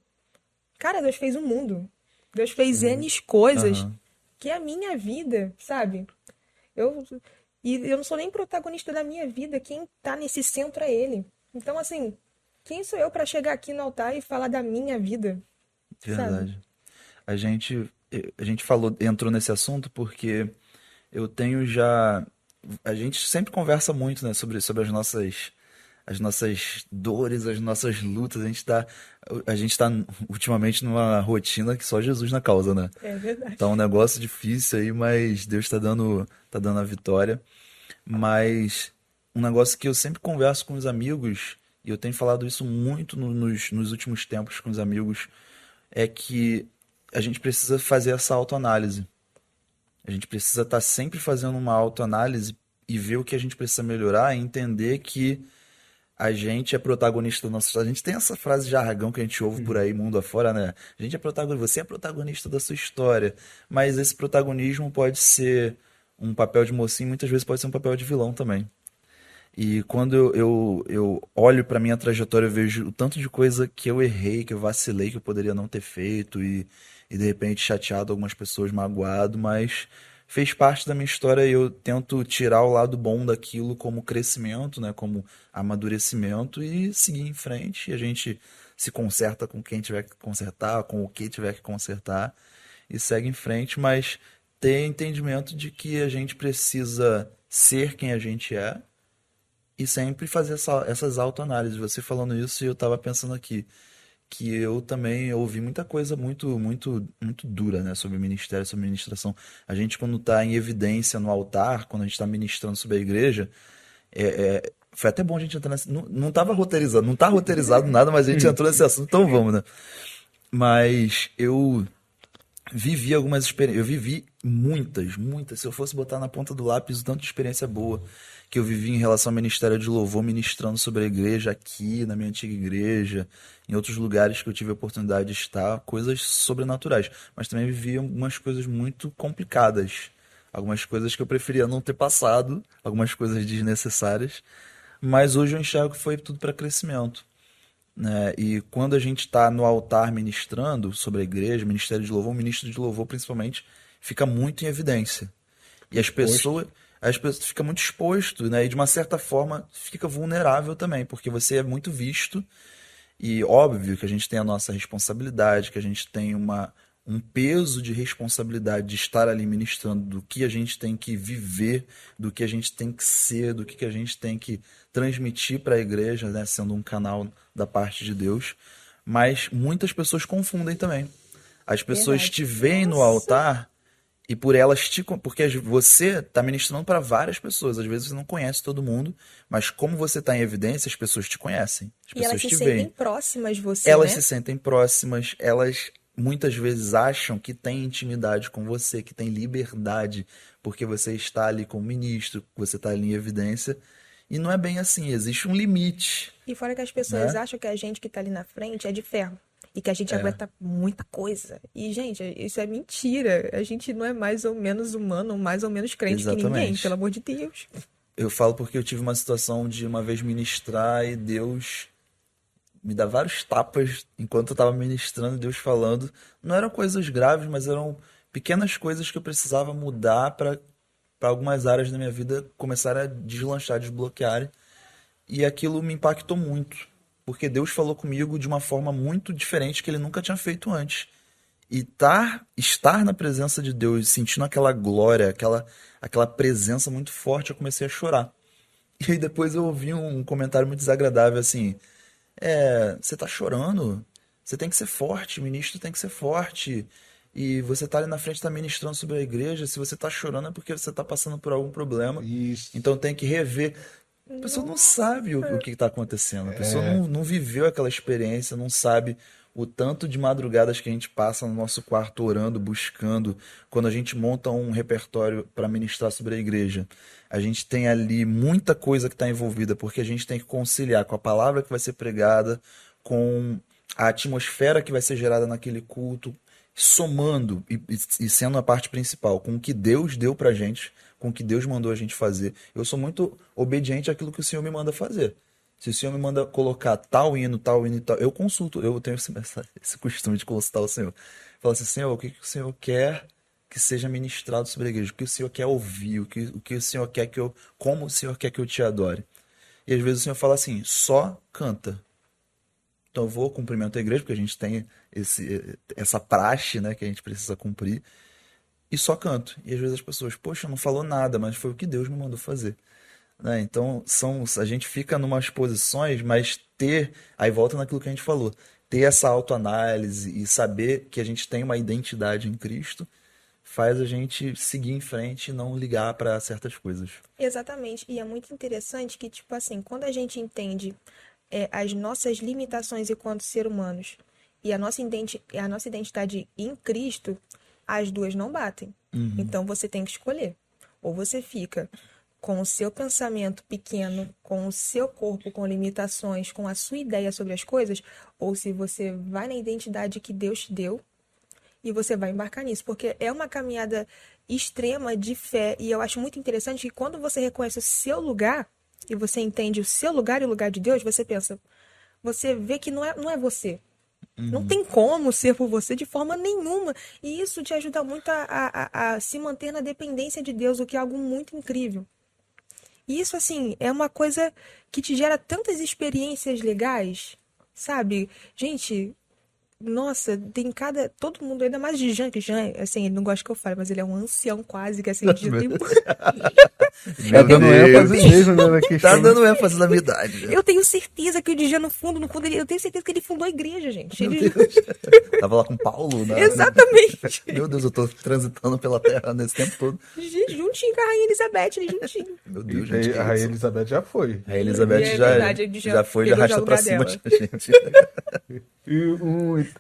Cara, Deus fez o mundo. Deus fez N coisas
Aham.
que é a minha vida, sabe? Eu, e eu não sou nem protagonista da minha vida, quem tá nesse centro é ele. Então, assim, quem sou eu pra chegar aqui no altar e falar da minha vida, sabe?
Verdade. A gente falou, entrou nesse assunto porque eu tenho já. A gente sempre conversa muito, né, sobre as nossas dores, as nossas lutas. A gente tá ultimamente numa rotina que só Jesus na causa, né?
É verdade.
Tá um negócio difícil aí, mas Deus tá dando a vitória. Mas um negócio que eu sempre converso com os amigos, e eu tenho falado isso muito nos últimos tempos com os amigos, é que a gente precisa fazer essa autoanálise. A gente precisa estar sempre fazendo uma autoanálise e ver o que a gente precisa melhorar e entender que a gente é protagonista da nossa história. A gente tem essa frase de jargão que a gente ouve por aí, mundo afora, né? A gente é protagonista, você é protagonista da sua história. Mas esse protagonismo pode ser um papel de mocinho, muitas vezes pode ser um papel de vilão também. E quando eu olho pra minha trajetória, eu vejo o tanto de coisa que eu errei, que eu vacilei, que eu poderia não ter feito, e de repente chateado algumas pessoas, magoado, mas fez parte da minha história e eu tento tirar o lado bom daquilo como crescimento, né, como amadurecimento e seguir em frente. E a gente se conserta com quem tiver que consertar, com o que tiver que consertar e segue em frente, mas ter entendimento de que a gente precisa ser quem a gente é e sempre fazer essas autoanálises. Você falando isso, e eu tava pensando aqui que eu também ouvi muita coisa muito, muito, muito dura, né, sobre ministério, sobre ministração. A gente, quando tá em evidência no altar, quando a gente tá ministrando sobre a igreja, foi até bom a gente entrar nesse. Não, não tava roteirizado, não tá roteirizado nada, mas a gente entrou nesse assunto, então vamos, né? Mas eu vivi algumas experiências, eu vivi muitas, muitas. Se eu fosse botar na ponta do lápis o tanto de experiência boa que eu vivi em relação ao ministério de louvor, ministrando sobre a igreja aqui, na minha antiga igreja, em outros lugares que eu tive a oportunidade de estar, coisas sobrenaturais. Mas também vivi algumas coisas muito complicadas, algumas coisas que eu preferia não ter passado, algumas coisas desnecessárias. Mas hoje eu enxergo que foi tudo para crescimento, né? E quando a gente está no altar ministrando sobre a igreja, ministério de louvor, o ministro de louvor principalmente fica muito em evidência. E as pessoas ficam muito exposto, né? E de uma certa forma fica vulnerável também, porque você é muito visto e óbvio que a gente tem a nossa responsabilidade, que a gente tem um peso de responsabilidade de estar ali ministrando, do que a gente tem que viver, do que a gente tem que ser, do que a gente tem que transmitir para a igreja, né, sendo um canal da parte de Deus. Mas muitas pessoas confundem também. As pessoas
Verdade.
te veem no
Nossa.
altar e por elas porque você está ministrando para várias pessoas. Às vezes você não conhece todo mundo, mas como você está em evidência, as pessoas te conhecem, as
E elas
pessoas
se
te
sentem
veem.
próximas de você,
Elas
né?
se sentem próximas, elas muitas vezes acham que têm intimidade com você, que têm liberdade, porque você está ali como ministro, você está ali em evidência. E não é bem assim, existe um limite,
E fora que as pessoas
né?
acham que a gente que tá ali na frente é de ferro. E que a gente aguenta muita coisa. E, gente, isso é mentira. A gente não é mais ou menos humano, mais ou menos crente que ninguém,
Exatamente.
pelo amor de Deus.
Eu falo porque eu tive uma situação de uma vez ministrar e Deus me dá vários tapas enquanto eu estava ministrando, Deus falando. Não eram coisas graves, mas eram pequenas coisas que eu precisava mudar para para algumas áreas da minha vida começarem a deslanchar, desbloquearem. E aquilo me impactou muito, porque Deus falou comigo de uma forma muito diferente que ele nunca tinha feito antes. E estar na presença de Deus, sentindo aquela glória, aquela presença muito forte, eu comecei a chorar. E aí depois eu ouvi um comentário muito desagradável assim: você tá chorando? Você tem que ser forte, ministro tem que ser forte. E você tá ali na frente, tá ministrando sobre a igreja. Se você tá chorando é porque você tá passando por algum problema.
Isso.
Então tem que rever. A pessoa não sabe o que está acontecendo. A pessoa não viveu aquela experiência, não sabe o tanto de madrugadas que a gente passa no nosso quarto orando, buscando. Quando a gente monta um repertório para ministrar sobre a igreja, a gente tem ali muita coisa que está envolvida, porque a gente tem que conciliar com a palavra que vai ser pregada, com a atmosfera que vai ser gerada naquele culto, somando e sendo a parte principal, com o que Deus deu pra gente, com o que Deus mandou a gente fazer. Eu sou muito obediente àquilo que o Senhor me manda fazer. Se o Senhor me manda colocar tal hino e tal, eu consulto, eu tenho esse costume de consultar o Senhor. Falo assim: Senhor, o que o Senhor quer que seja ministrado sobre a igreja? O que o Senhor quer ouvir? O que o Senhor quer como o Senhor quer que eu te adore? E às vezes o Senhor fala assim: só canta. Então eu vou cumprimento a igreja, porque a gente tem essa praxe, né, que a gente precisa cumprir, e só canto. E às vezes as pessoas: poxa, não falou nada, mas foi o que Deus me mandou fazer. Né? Então a gente fica numas posições, mas aí volta naquilo que a gente falou, ter essa autoanálise e saber que a gente tem uma identidade em Cristo faz a gente seguir em frente e não ligar para certas coisas.
Exatamente. E é muito interessante que, tipo assim, quando a gente entende as nossas limitações enquanto ser humanos e a nossa identidade em Cristo, as duas não batem. Então você tem que escolher. Ou você fica com o seu pensamento pequeno, com o seu corpo com limitações, com a sua ideia sobre as coisas, ou se você vai na identidade que Deus te deu e você vai embarcar nisso, porque é uma caminhada extrema de fé, e eu acho muito interessante que quando você reconhece o seu lugar e você entende o seu lugar e o lugar de Deus, você pensa, você vê que não é você. Não tem como ser por você de forma nenhuma. E isso te ajuda muito a se manter na dependência de Deus, o que é algo muito incrível. E isso, assim, é uma coisa que te gera tantas experiências legais, sabe? Gente, nossa, todo mundo, ainda mais de Jean, que Jean, assim, ele não gosta que eu fale, mas ele é um ancião quase, que assim, de tempo.
Tá dando ênfase mesmo, né, na
Tá
questão.
dando ênfase na minha idade.
Eu tenho certeza que o Djan, no fundo, eu tenho certeza que ele fundou a igreja, gente.
Tava lá com Paulo, né?
Exatamente.
Meu Deus, eu tô transitando pela terra nesse tempo todo.
Juntinho com a Rainha Elizabeth, ali juntinho.
Meu Deus, gente.
A Rainha Elizabeth já foi.
A Elizabeth
É
já,
verdade, ele
já foi, já
pegou
arrasta
o
pra
lugar
cima
dela.
da gente.
E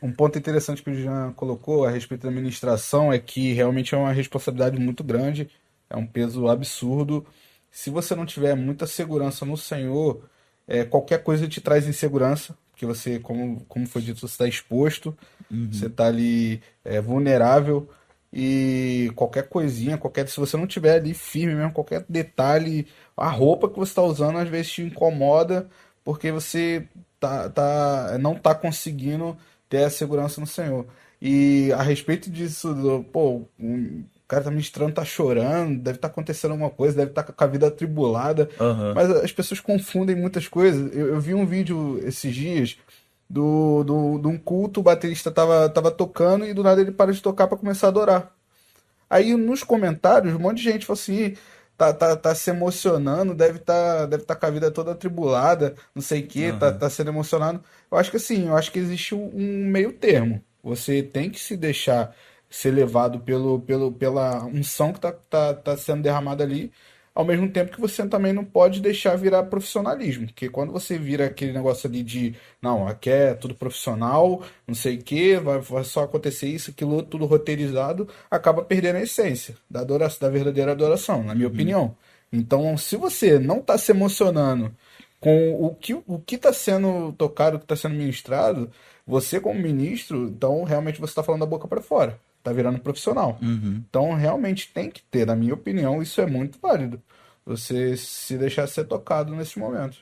um ponto interessante que o Jean colocou a respeito da administração é que realmente é uma responsabilidade muito grande, é um peso absurdo. Se você não tiver muita segurança no Senhor, qualquer coisa te traz insegurança, porque você, como foi dito, você está exposto, você está ali vulnerável, e qualquer coisinha, se você não tiver ali firme mesmo, qualquer detalhe, a roupa que você está usando às vezes te incomoda, porque você não tá conseguindo ter a segurança no Senhor. E a respeito disso, o cara tá ministrando, tá chorando, deve estar acontecendo alguma coisa, deve estar com a vida atribulada,
Aham.
mas as pessoas confundem muitas coisas. Eu vi um vídeo esses dias de um culto, o baterista tava tocando e do nada ele para de tocar para começar a adorar. Aí nos comentários, um monte de gente falou assim: tá se emocionando, deve tá com a vida toda atribulada, não sei o quê, tá sendo emocionado. Eu acho que assim, eu acho que existe um meio termo. Você tem que se deixar ser levado pela unção que tá sendo derramada ali, ao mesmo tempo que você também não pode deixar virar profissionalismo, porque quando você vira aquele negócio ali de, não, aqui é tudo profissional, não sei o que, vai só acontecer isso, aquilo, outro, tudo roteirizado, acaba perdendo a essência da adoração, da verdadeira adoração, na minha opinião. Então, se você não está se emocionando com o que está sendo tocado, o que está sendo ministrado, você como ministro, então realmente você está falando da boca para fora, está virando profissional. Então realmente tem que ter, na minha opinião, isso é muito válido. Você se deixar ser tocado nesse momento.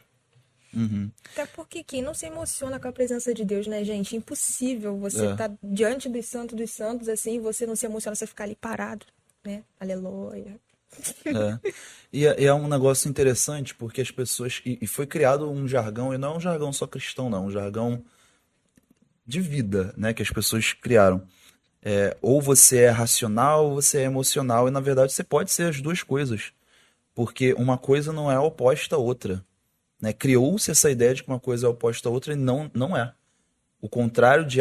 Até porque quem não se emociona com a presença de Deus, né, gente? Impossível você estar diante dos santos, assim, e você não se emociona, você ficar ali parado, né? Aleluia.
É. E é um negócio interessante porque as pessoas. E foi criado um jargão, e não é um jargão só cristão, não, é um jargão de vida, né? Que as pessoas criaram. Ou você é racional ou você é emocional, e na verdade você pode ser as duas coisas, porque uma coisa não é oposta à outra, né? Criou-se essa ideia de que uma coisa é oposta à outra e não é. O contrário de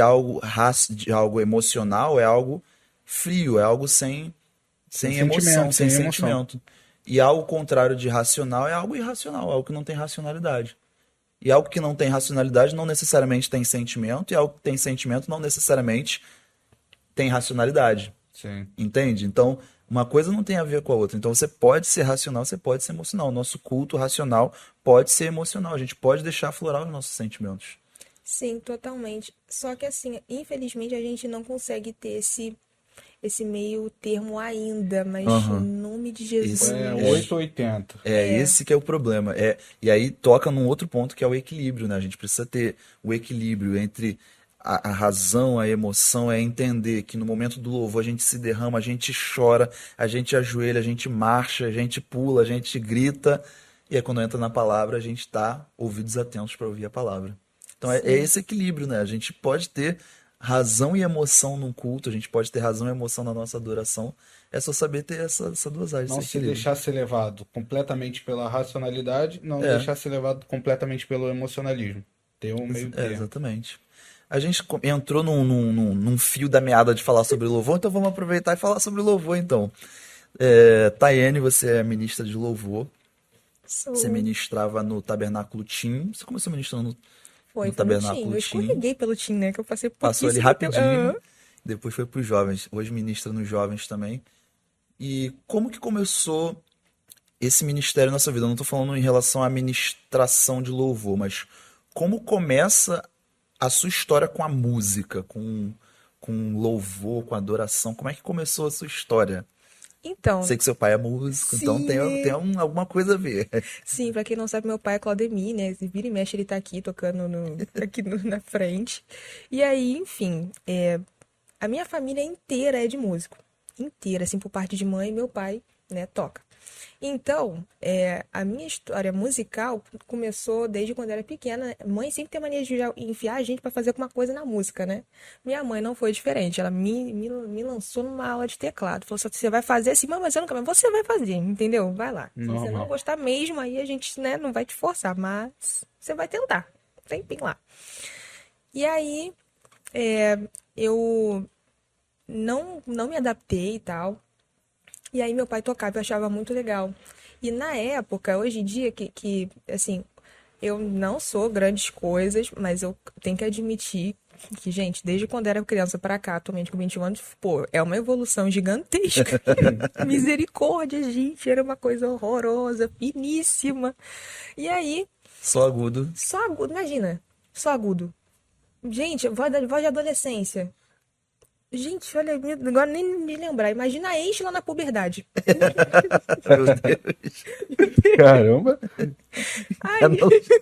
de algo emocional é algo frio, é algo
Sem
sem emoção,
sentimento,
sem
sem emoção.
sentimento. E algo contrário de racional é algo irracional, algo que não tem racionalidade. E algo que não tem racionalidade não necessariamente tem sentimento, e algo que tem sentimento não necessariamente tem racionalidade.
Sim.
Entende? Então, uma coisa não tem a ver com a outra. Então, você pode ser racional, você pode ser emocional. O nosso culto racional pode ser emocional. A gente pode deixar aflorar os nossos sentimentos.
Sim, totalmente. Só que assim, infelizmente a gente não consegue ter esse meio termo ainda, mas em
Aham.
nome de
Esse,
É
Jesus.
880.
É,
esse que é o problema. E aí toca num outro ponto que é o equilíbrio, né? A gente precisa ter o equilíbrio entre a razão, a emoção, é entender que no momento do louvor a gente se derrama, a gente chora, a gente ajoelha, a gente marcha, a gente pula, a gente grita. E aí quando entra na palavra, a gente tá ouvidos atentos para ouvir a palavra. Então é
sim.
esse equilíbrio, né? A gente pode ter razão e emoção num culto, a gente pode ter razão e emoção na nossa adoração. É só saber ter essa dosagem,
Não
esse
se
equilíbrio.
deixar ser levado completamente pela racionalidade, não
É,
deixar ser levado completamente pelo emocionalismo. Ter um meio termo.
exatamente. A gente entrou num fio da meada de falar sobre louvor, então vamos aproveitar e falar sobre louvor, então. Tayane, você é ministra de louvor. Você
Sou.
ministrava no Tabernáculo Tim. Você começou ministrando
Foi,
no
foi no Tim.
Tabernáculo
Eu
Tim.
escorreguei pelo Tim, né? Que eu passei
Passou ali
pouquíssimo tempo.
rapidinho.
Aham.
Depois foi para os jovens. Hoje ministra nos jovens também. E como que começou esse ministério na sua vida? Eu não estou falando em relação à ministração de louvor, mas como começa a sua história com a música, com louvor, com adoração? Como é que começou a sua história?
Então,
Sei que seu pai é músico, então tem
sim.
alguma coisa a ver.
Sim, pra quem não sabe, meu pai é Claudemir, né? Se vira e mexe, ele tá aqui tocando na frente. E aí, enfim, a minha família inteira é de músico. Inteira, assim, por parte de mãe, meu pai, né, toca. Então, a minha história musical começou desde quando eu era pequena. Mãe sempre tem mania de já enfiar a gente pra fazer alguma coisa na música, né? Minha mãe não foi diferente. Ela me lançou numa aula de teclado. Falou assim, você vai fazer assim, mas você nunca vai. Você vai fazer, entendeu? Vai lá. Se você não
Normal.
gostar mesmo, aí a gente, né, não vai te forçar, mas você vai tentar. Tem lá. E aí, eu não me adaptei e tal. E aí meu pai tocava, eu achava muito legal. E na época, hoje em dia, assim, eu não sou grandes coisas, mas eu tenho que admitir que, gente, desde quando era criança pra cá, atualmente com 21 anos, pô, é uma evolução gigantesca. Misericórdia, gente, era uma coisa horrorosa, finíssima. E aí,
Só agudo.
só agudo, imagina, só agudo. Gente, voz de adolescência. Gente, olha, agora nem me lembrar. Imagina a ex lá na puberdade.
Meu Deus.
Caramba,
Que
Ai,
analogia.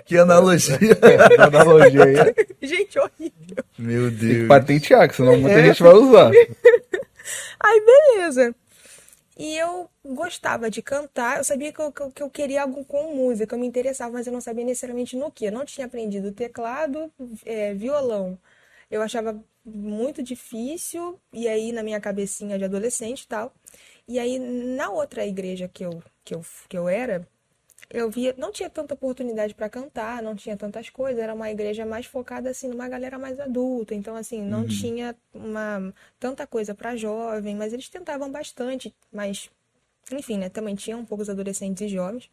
Que analogia.
essa analogia aí
gente, horrível.
Meu
tem que
Deus.
patentear, que senão muita gente vai usar.
Aí, beleza. E eu gostava de cantar. Eu sabia que eu queria algo com música. Eu me interessava, mas eu não sabia necessariamente no que. Eu não tinha aprendido teclado, violão. Eu achava muito difícil. E aí, na minha cabecinha de adolescente e tal. E aí, na outra igreja que eu era, eu via, não tinha tanta oportunidade para cantar, não tinha tantas coisas, era uma igreja mais focada assim numa galera mais adulta, então assim, não
Uhum.
tinha tanta coisa para jovem, mas eles tentavam bastante, mas enfim, né, também tinham poucos adolescentes e jovens.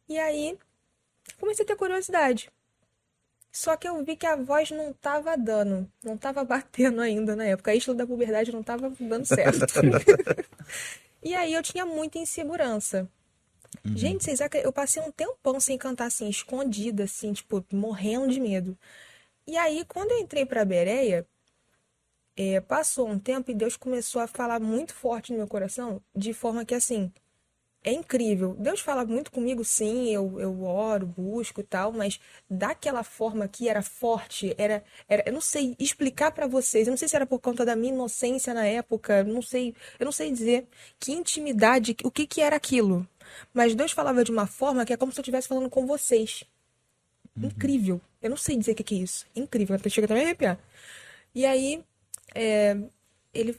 E aí, comecei a ter curiosidade. Só que eu vi que a voz não tava dando, não tava batendo ainda na época. A isla da puberdade não tava dando certo. E aí eu tinha muita insegurança.
Uhum.
Gente, vocês acreditam? Eu passei um tempão sem cantar assim, escondida, assim, tipo, morrendo de medo. E aí, quando eu entrei pra Bereia, passou um tempo e Deus começou a falar muito forte no meu coração, de forma que, assim, é incrível. Deus fala muito comigo, sim, eu oro, busco e tal, mas daquela forma que era forte, eu não sei explicar pra vocês, eu não sei se era por conta da minha inocência na época, eu não sei dizer que intimidade, o que que era aquilo. Mas Deus falava de uma forma que é como se eu estivesse falando com vocês. Incrível. Eu não sei dizer o que que é isso. Incrível. Até chega até a me arrepiar. E aí, é,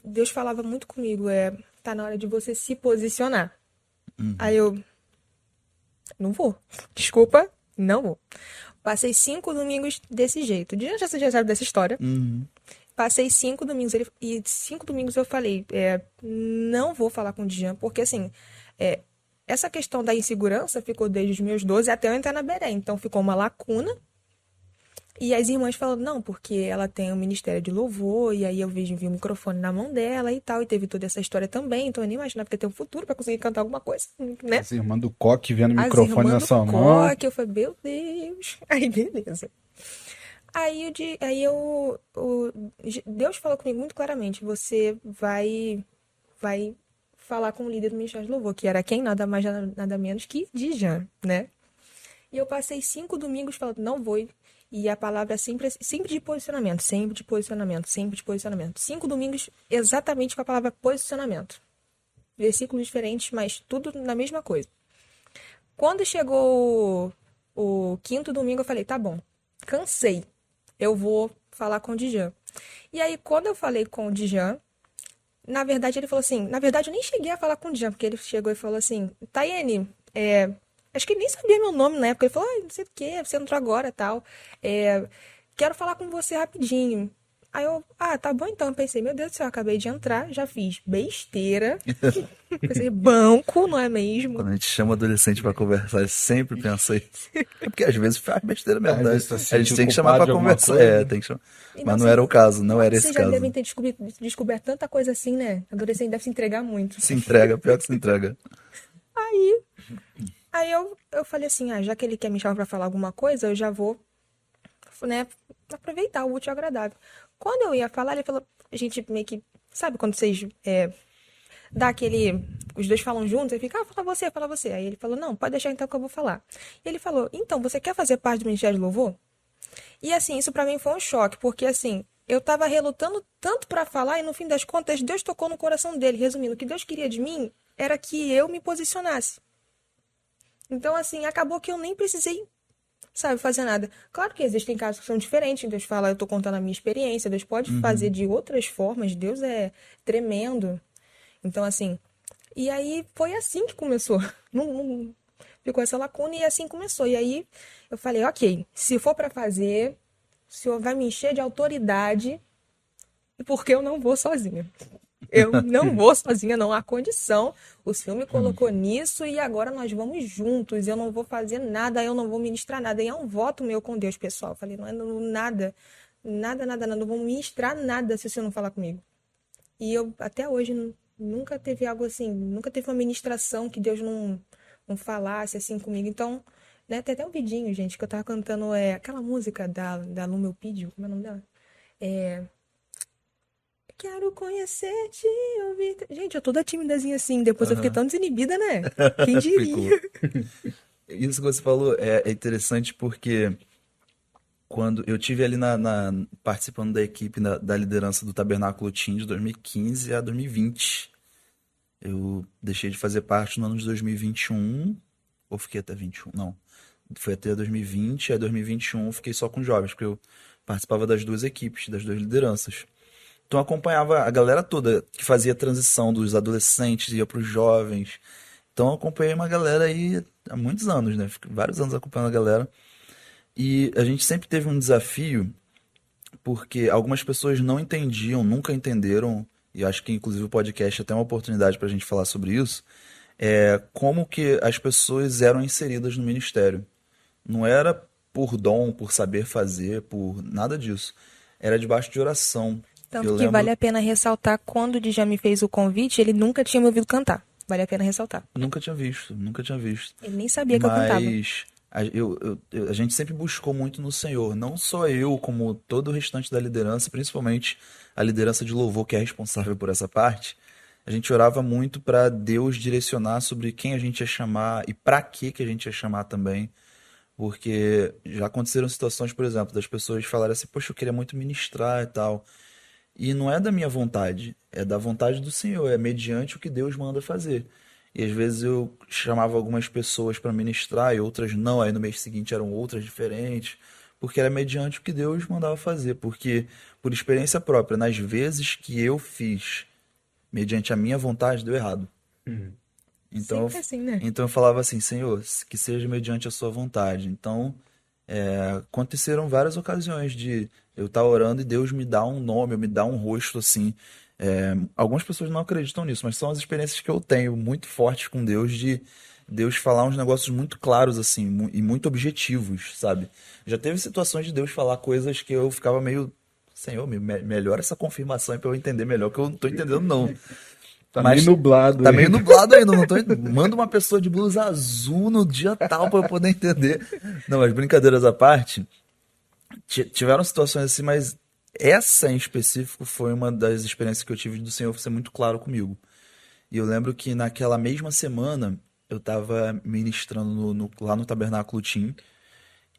Deus falava muito comigo, tá na hora de você se posicionar. Aí eu, não vou. Desculpa, não vou. Passei 5 domingos desse jeito. Você já sabe dessa história.
Uhum.
Passei 5 domingos e 5 domingos eu falei, não vou falar com o Djan, porque assim, é, essa questão da insegurança ficou desde os meus 12 até eu entrar na Beré. Então ficou uma lacuna. E as irmãs falando, não, porque ela tem um ministério de louvor, e aí eu vi o microfone na mão dela e tal, e teve toda essa história também, então eu nem imaginava que ia ter um futuro pra conseguir cantar alguma coisa, né?
As irmãs do Coque vendo o
As
microfone na
irmãs
sua
do
mão.
coque, eu falei, meu Deus. Aí, beleza. Deus falou comigo muito claramente, você vai falar com o líder do Ministério de Louvor, que era quem? Nada mais, nada menos que Djan, né? E eu passei 5 domingos falando, não vou. E a palavra sempre de posicionamento, sempre de posicionamento, sempre de posicionamento. 5 domingos exatamente com a palavra posicionamento. Versículos diferentes, mas tudo na mesma coisa. Quando chegou o quinto domingo, eu falei, tá bom, cansei. Eu vou falar com o Djan. E aí, quando eu falei com o Djan, na verdade, ele falou assim, na verdade, eu nem cheguei a falar com o Djan, porque ele chegou e falou assim, Tayane, acho que ele nem sabia meu nome na época. Ele falou, não sei o que, você entrou agora e tal. Quero falar com você rapidinho. Aí eu, tá bom então. Eu pensei, meu Deus do céu, eu acabei de entrar, já fiz besteira. Pensei, banco, não é mesmo?
Quando a gente chama adolescente pra conversar, ele sempre pensa isso. É porque às vezes faz besteira mesmo,
Às
né?
vezes tá
A gente
sentindo
tem que chamar
culpado
pra
de alguma
conversar.
coisa.
Tem que chamar.
E
Mas não
nossa,
era o caso, não era esse
vocês já
caso.
devem ter descoberto tanta coisa assim, né? Adolescente deve se entregar muito.
Se entrega, pior que se entrega.
Aí eu falei assim, já que ele quer me chamar pra falar alguma coisa, eu já vou, né, aproveitar o útil e agradável. Quando eu ia falar, ele falou, a gente meio que, sabe quando vocês dá aquele, os dois falam juntos, ele fica, fala você. Aí ele falou, não, pode deixar então que eu vou falar. E ele falou, então, você quer fazer parte do Ministério de Louvor? E assim, isso pra mim foi um choque, porque assim, eu tava relutando tanto pra falar e no fim das contas, Deus tocou no coração dele. Resumindo, o que Deus queria de mim era que eu me posicionasse. Então, assim, acabou que eu nem precisei, sabe, fazer nada. Claro que existem casos que são diferentes. Deus fala, eu tô contando a minha experiência. Deus pode fazer de outras formas. Deus é tremendo. Então, assim, e aí foi assim que começou. Não ficou essa lacuna e assim começou. E aí eu falei, ok, se for pra fazer, o senhor vai me encher de autoridade, porque eu não vou sozinha. Eu não vou sozinha, não há condição. O Senhor me colocou nisso e agora nós vamos juntos. Eu não vou fazer nada, eu não vou ministrar nada. E é um voto meu com Deus, pessoal. Eu falei, não é nada, nada. Não vou ministrar nada se o Senhor não falar comigo. E eu, até hoje, nunca teve algo assim, nunca teve uma ministração que Deus não falasse assim comigo. Então, né, tem até um vidinho, gente, que eu tava cantando aquela música da Lu Meu Pídio, como é o nome dela? Quero conhecer-te, ouvir. Gente, eu toda timidazinha assim. Depois eu fiquei tão desinibida, né? Quem diria?
Isso que você falou é interessante porque quando eu tive ali participando da equipe da liderança do Tabernáculo Team de 2015 a 2020. Eu deixei de fazer parte no ano de 2021, ou fiquei até 21? Não, foi até 2020, aí 2021 eu fiquei só com jovens, porque eu participava das duas equipes, das duas lideranças. Então eu acompanhava a galera toda que fazia a transição dos adolescentes, ia para os jovens. Então eu acompanhei uma galera aí há muitos anos, né? Fiquei vários anos acompanhando a galera. E a gente sempre teve um desafio, porque algumas pessoas não entendiam, nunca entenderam, e acho que inclusive o podcast é até uma oportunidade para a gente falar sobre isso, como que as pessoas eram inseridas no ministério. Não era por dom, por saber fazer, por nada disso. Era debaixo de oração.
Tanto
Eu
que vale
lembro,
a pena ressaltar, quando o Djan me fez o convite, ele nunca tinha me ouvido cantar. Vale a pena ressaltar.
nunca tinha visto.
Ele nem sabia que eu cantava.
Mas a gente sempre buscou muito no Senhor. Não só eu, como todo o restante da liderança, principalmente a liderança de louvor, que é responsável por essa parte. a gente orava muito para Deus direcionar sobre quem a gente ia chamar e para que a gente ia chamar também. Porque já aconteceram situações, por exemplo, das pessoas falarem assim, poxa, eu queria muito ministrar e tal. E não é da minha vontade, é da vontade do Senhor, é mediante o que Deus manda fazer. E às vezes eu chamava algumas pessoas para ministrar e outras não, aí no mês seguinte eram outras diferentes, porque era mediante o que Deus mandava fazer. Porque, por experiência própria, nas vezes que eu fiz mediante a minha vontade, deu errado. Então,
Sempre assim, né?
então eu falava assim, Senhor, que seja mediante a sua vontade. Então, aconteceram várias ocasiões de eu estar orando e Deus me dá um nome, me dá um rosto assim. Algumas pessoas não acreditam nisso, mas são as experiências que eu tenho muito fortes com Deus, de Deus falar uns negócios muito claros assim e muito objetivos, sabe? Já teve situações de Deus falar coisas que eu ficava meio, Senhor, melhora essa confirmação para eu entender melhor, que eu não tô entendendo não.
Tá
Mas
meio nublado
tá
aí.
meio nublado ainda, não tô. Manda uma pessoa de blusa azul no dia tal pra eu poder entender. Não, mas brincadeiras à parte, tiveram situações assim, mas essa em específico foi uma das experiências que eu tive do Senhor ser muito claro comigo. E eu lembro que naquela mesma semana eu tava ministrando lá no Tabernáculo Tim,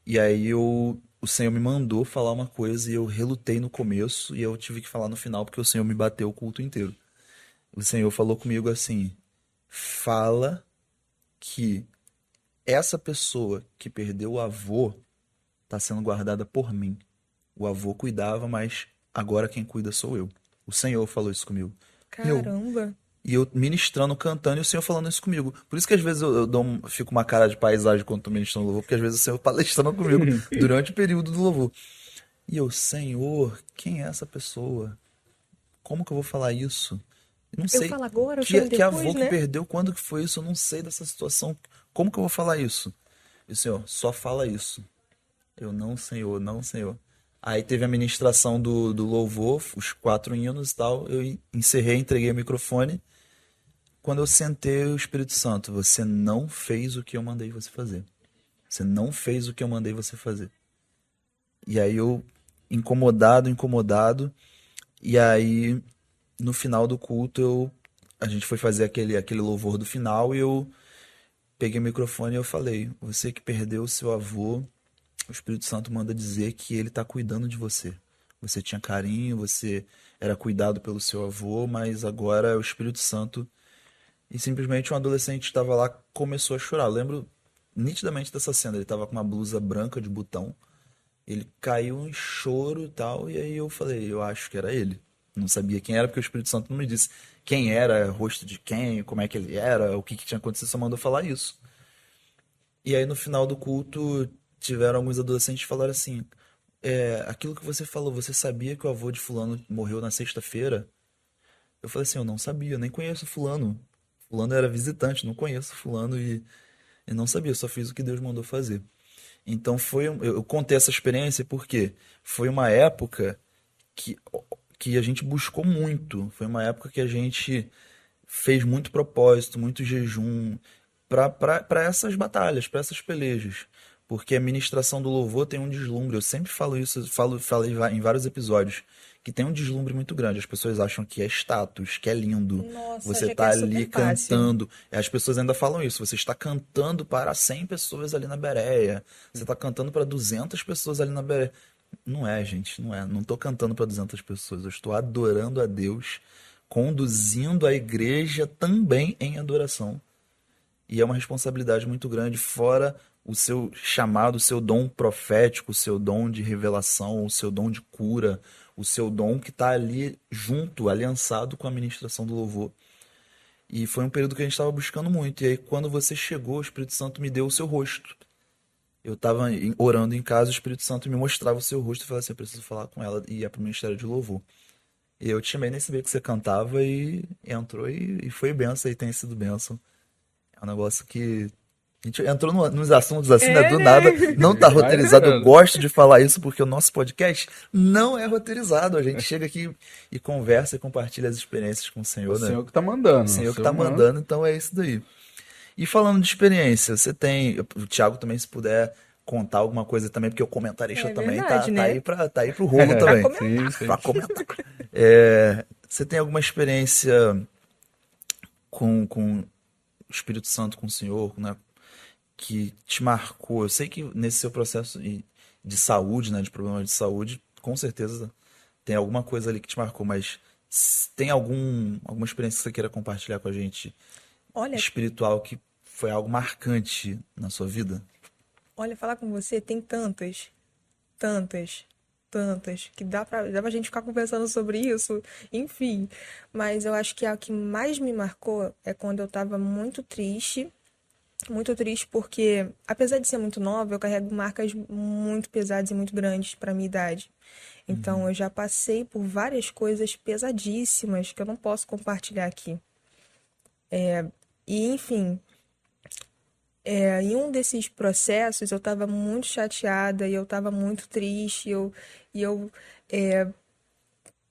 e aí o Senhor me mandou falar uma coisa e eu relutei no começo e eu tive que falar no final porque o Senhor me bateu o culto inteiro. O Senhor falou comigo assim: fala que essa pessoa que perdeu o avô está sendo guardada por mim. O avô cuidava, mas agora quem cuida sou eu. O Senhor falou isso comigo. E eu,
Caramba.
e eu ministrando, cantando, e o Senhor falando isso comigo. Por isso que às vezes eu fico uma cara de paisagem quando tô ministrando louvor, porque às vezes o Senhor palestrando comigo durante o período do louvor. E eu, Senhor, quem é essa pessoa? Como que eu vou falar isso? Eu não
Eu
sei.
falo agora, eu
Que,
chamo
que avô
depois,
que
né?
perdeu, quando que foi isso? Eu não sei dessa situação. Como que eu vou falar isso? E o Senhor, só fala isso. Eu, não, Senhor, não, Senhor. Aí teve a ministração do louvor, os 4 hinos e tal. Eu encerrei, entreguei o microfone. Quando eu sentei, o Espírito Santo, você não fez o que eu mandei você fazer. Você não fez o que eu mandei você fazer. E aí eu, incomodado, incomodado. E aí, no final do culto, a gente foi fazer aquele louvor do final e eu peguei o microfone e eu falei: você que perdeu o seu avô, o Espírito Santo manda dizer que ele está cuidando de você. Você tinha carinho, você era cuidado pelo seu avô, mas agora é o Espírito Santo. E simplesmente um adolescente estava lá, começou a chorar. Eu lembro nitidamente dessa cena. Ele estava com uma blusa branca de botão. Ele caiu em choro e tal, e aí eu falei, eu acho que era ele. Não sabia quem era, porque o Espírito Santo não me disse quem era, rosto de quem, como é que ele era, o que tinha acontecido, só mandou falar isso. E aí no final do culto, tiveram alguns adolescentes que falaram assim, aquilo que você falou, você sabia que o avô de fulano morreu na sexta-feira? Eu falei assim, eu não sabia, eu nem conheço fulano. Fulano era visitante, não conheço fulano e não sabia, só fiz o que Deus mandou fazer. Então eu contei essa experiência porque foi uma época que, que a gente buscou muito. Foi uma época que a gente fez muito propósito, muito jejum para essas batalhas, para essas pelejas. Porque a ministração do louvor tem um deslumbre. Eu sempre falo isso, falei em vários episódios, que tem um deslumbre muito grande. As pessoas acham que é status, que é lindo.
Nossa,
Você
achei que
tá
é
ali
super fácil.
cantando. As pessoas ainda falam isso. Você está cantando para 100 pessoas ali na Bereia. Você está cantando para 200 pessoas ali na Bereia. Não é, gente, não é. Não estou cantando para 200 pessoas. Eu estou adorando a Deus, conduzindo a igreja também em adoração. E é uma responsabilidade muito grande, fora o seu chamado, o seu dom profético, o seu dom de revelação, o seu dom de cura, o seu dom que está ali junto, aliançado com a ministração do louvor. E foi um período que a gente estava buscando muito. E aí, quando você chegou, o Espírito Santo me deu o seu rosto. Eu estava orando em casa, o Espírito Santo me mostrava o seu rosto e falava assim: eu preciso falar com ela. E ia para o Ministério de Louvor. E eu te chamei, nem sabia que você cantava, e entrou e foi benção, e tem sido benção. É um negócio que a gente entrou nos assuntos assim, né?
É,
Do
né?
nada, não tá
Vai
roteirizado. Eu
entrando.
gosto de falar isso porque o nosso podcast não é roteirizado. A gente chega aqui e conversa e compartilha as experiências com o
O
Senhor, né?
senhor que tá
O
mandando. O
Senhor que
senhor
tá mandando, então é isso daí. E falando de experiência, você tem. O Thiago também, se puder contar alguma coisa também, porque o comentarista
É
também
verdade,
tá
né?
aí tá aí pro rolo
Pra
também.
comentar.
Sim, sim.
Pra comentar. Você tem alguma experiência com o Espírito Santo, com o Senhor, né, que te marcou? Eu sei que nesse seu processo de saúde, né, de problemas de saúde, com certeza tem alguma coisa ali que te marcou, mas tem alguma experiência que você queira compartilhar com a gente
Olha,
espiritual que foi algo marcante na sua vida?
olha, falar com você tem tantas, tantas, que dá pra gente ficar conversando sobre isso, enfim. Mas eu acho que a que mais me marcou é quando eu tava muito triste porque, apesar de ser muito nova, eu carrego marcas muito pesadas e muito grandes pra minha idade. Então, eu já passei por várias coisas pesadíssimas que eu não posso compartilhar aqui. E, enfim, em um desses processos eu estava muito chateada e eu estava muito triste. E eu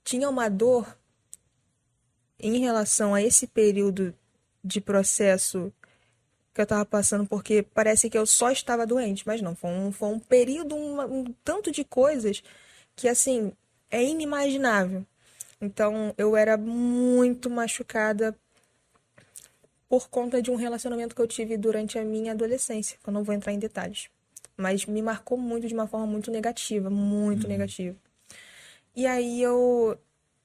tinha uma dor em relação a esse período de processo que eu estava passando, porque parece que eu só estava doente, mas não, foi um período, um tanto de coisas que, assim, é inimaginável. Então, eu era muito machucada por conta de um relacionamento que eu tive durante a minha adolescência, que eu não vou entrar em detalhes. Mas me marcou muito de uma forma muito negativa, muito negativa. E aí eu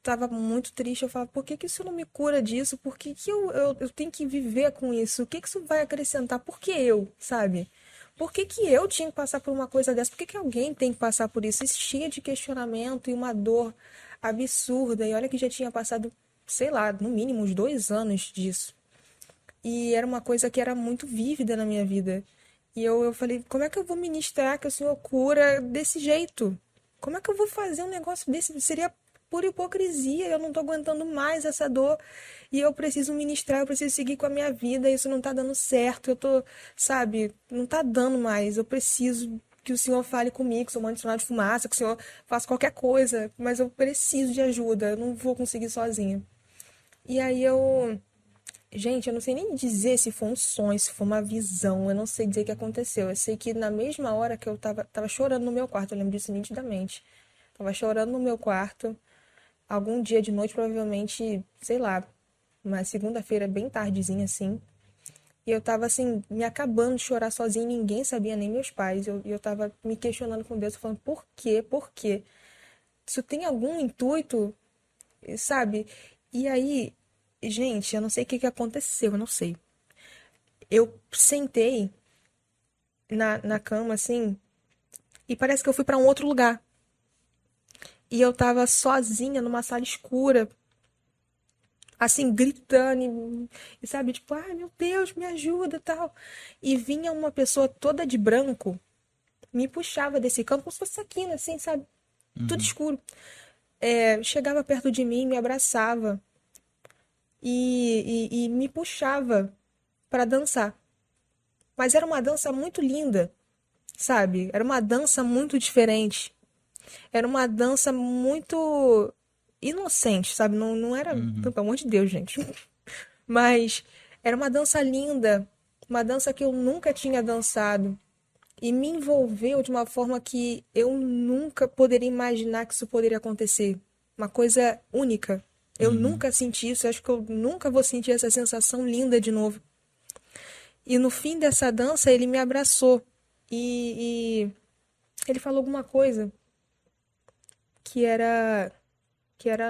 tava muito triste, eu falava, por que que isso não me cura disso? Por que que eu tenho que viver com isso? O que que isso vai acrescentar? Por que eu, sabe? Por que que eu tinha que passar por uma coisa dessa? Por que que alguém tem que passar por isso? Isso cheia de questionamento e uma dor absurda. E olha que já tinha passado, sei lá, no mínimo uns 2 anos disso. E era uma coisa que era muito vívida na minha vida. E eu falei, como é que eu vou ministrar que o Senhor cura desse jeito? Como é que eu vou fazer um negócio desse? Seria pura hipocrisia. Eu não tô aguentando mais essa dor. E eu preciso ministrar, eu preciso seguir com a minha vida. Isso não tá dando certo. Eu tô, sabe, não tá dando mais. Eu preciso que o Senhor fale comigo, que eu sou mãe de sinal de fumaça, que o Senhor faça qualquer coisa. Mas eu preciso de ajuda. Eu não vou conseguir sozinha. E aí Gente, eu não sei nem dizer se foi um sonho, se foi uma visão, eu não sei dizer o que aconteceu. Eu sei que na mesma hora que eu tava chorando no meu quarto, eu lembro disso nitidamente. Tava chorando no meu quarto, algum dia de noite, provavelmente, sei lá, uma segunda-feira bem tardezinha assim. E eu tava assim, me acabando de chorar sozinha, ninguém sabia, nem meus pais. E eu tava me questionando com Deus, falando, por quê? Por quê? Isso tem algum intuito, sabe? E aí, gente, eu não sei o que que aconteceu, eu não sei. Eu sentei na cama, assim, e parece que eu fui pra um outro lugar. E eu tava sozinha numa sala escura, assim, gritando, e sabe, tipo, ai meu Deus, me ajuda e tal. E vinha uma pessoa toda de branco, me puxava desse canto, como se fosse aquilo, assim, sabe? Tudo escuro. Chegava perto de mim, me abraçava e me puxava pra dançar. Mas era uma dança muito linda, sabe? Era uma dança muito diferente. Era uma dança muito inocente, sabe? Não, não era, pelo amor de Deus, gente. Mas era uma dança linda, uma dança que eu nunca tinha dançado. E me envolveu de uma forma que eu nunca poderia imaginar que isso poderia acontecer. Uma coisa única. Eu nunca senti isso, eu acho que eu nunca vou sentir essa sensação linda de novo. E no fim dessa dança, ele me abraçou. E ele falou alguma coisa que era,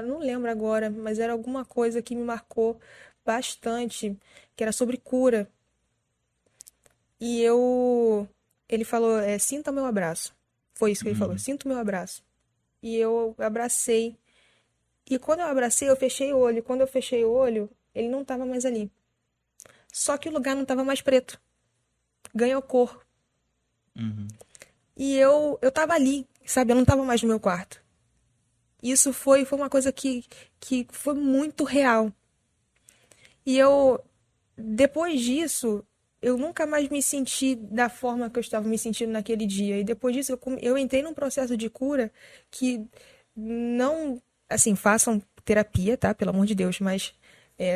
não lembro agora, mas era alguma coisa que me marcou bastante, que era sobre cura. E ele falou, sinta o meu abraço. Foi isso que ele falou, sinta o meu abraço. E eu abracei. E quando eu abracei, eu fechei o olho. E quando eu fechei o olho, ele não estava mais ali. Só que o lugar não estava mais preto. Ganhou cor. E eu tava ali, sabe? Eu não tava mais no meu quarto. Isso foi uma coisa que foi muito real. E depois disso, eu nunca mais me senti da forma que eu estava me sentindo naquele dia. E depois disso, eu entrei num processo de cura que não, assim, façam terapia, tá? Pelo amor de Deus, mas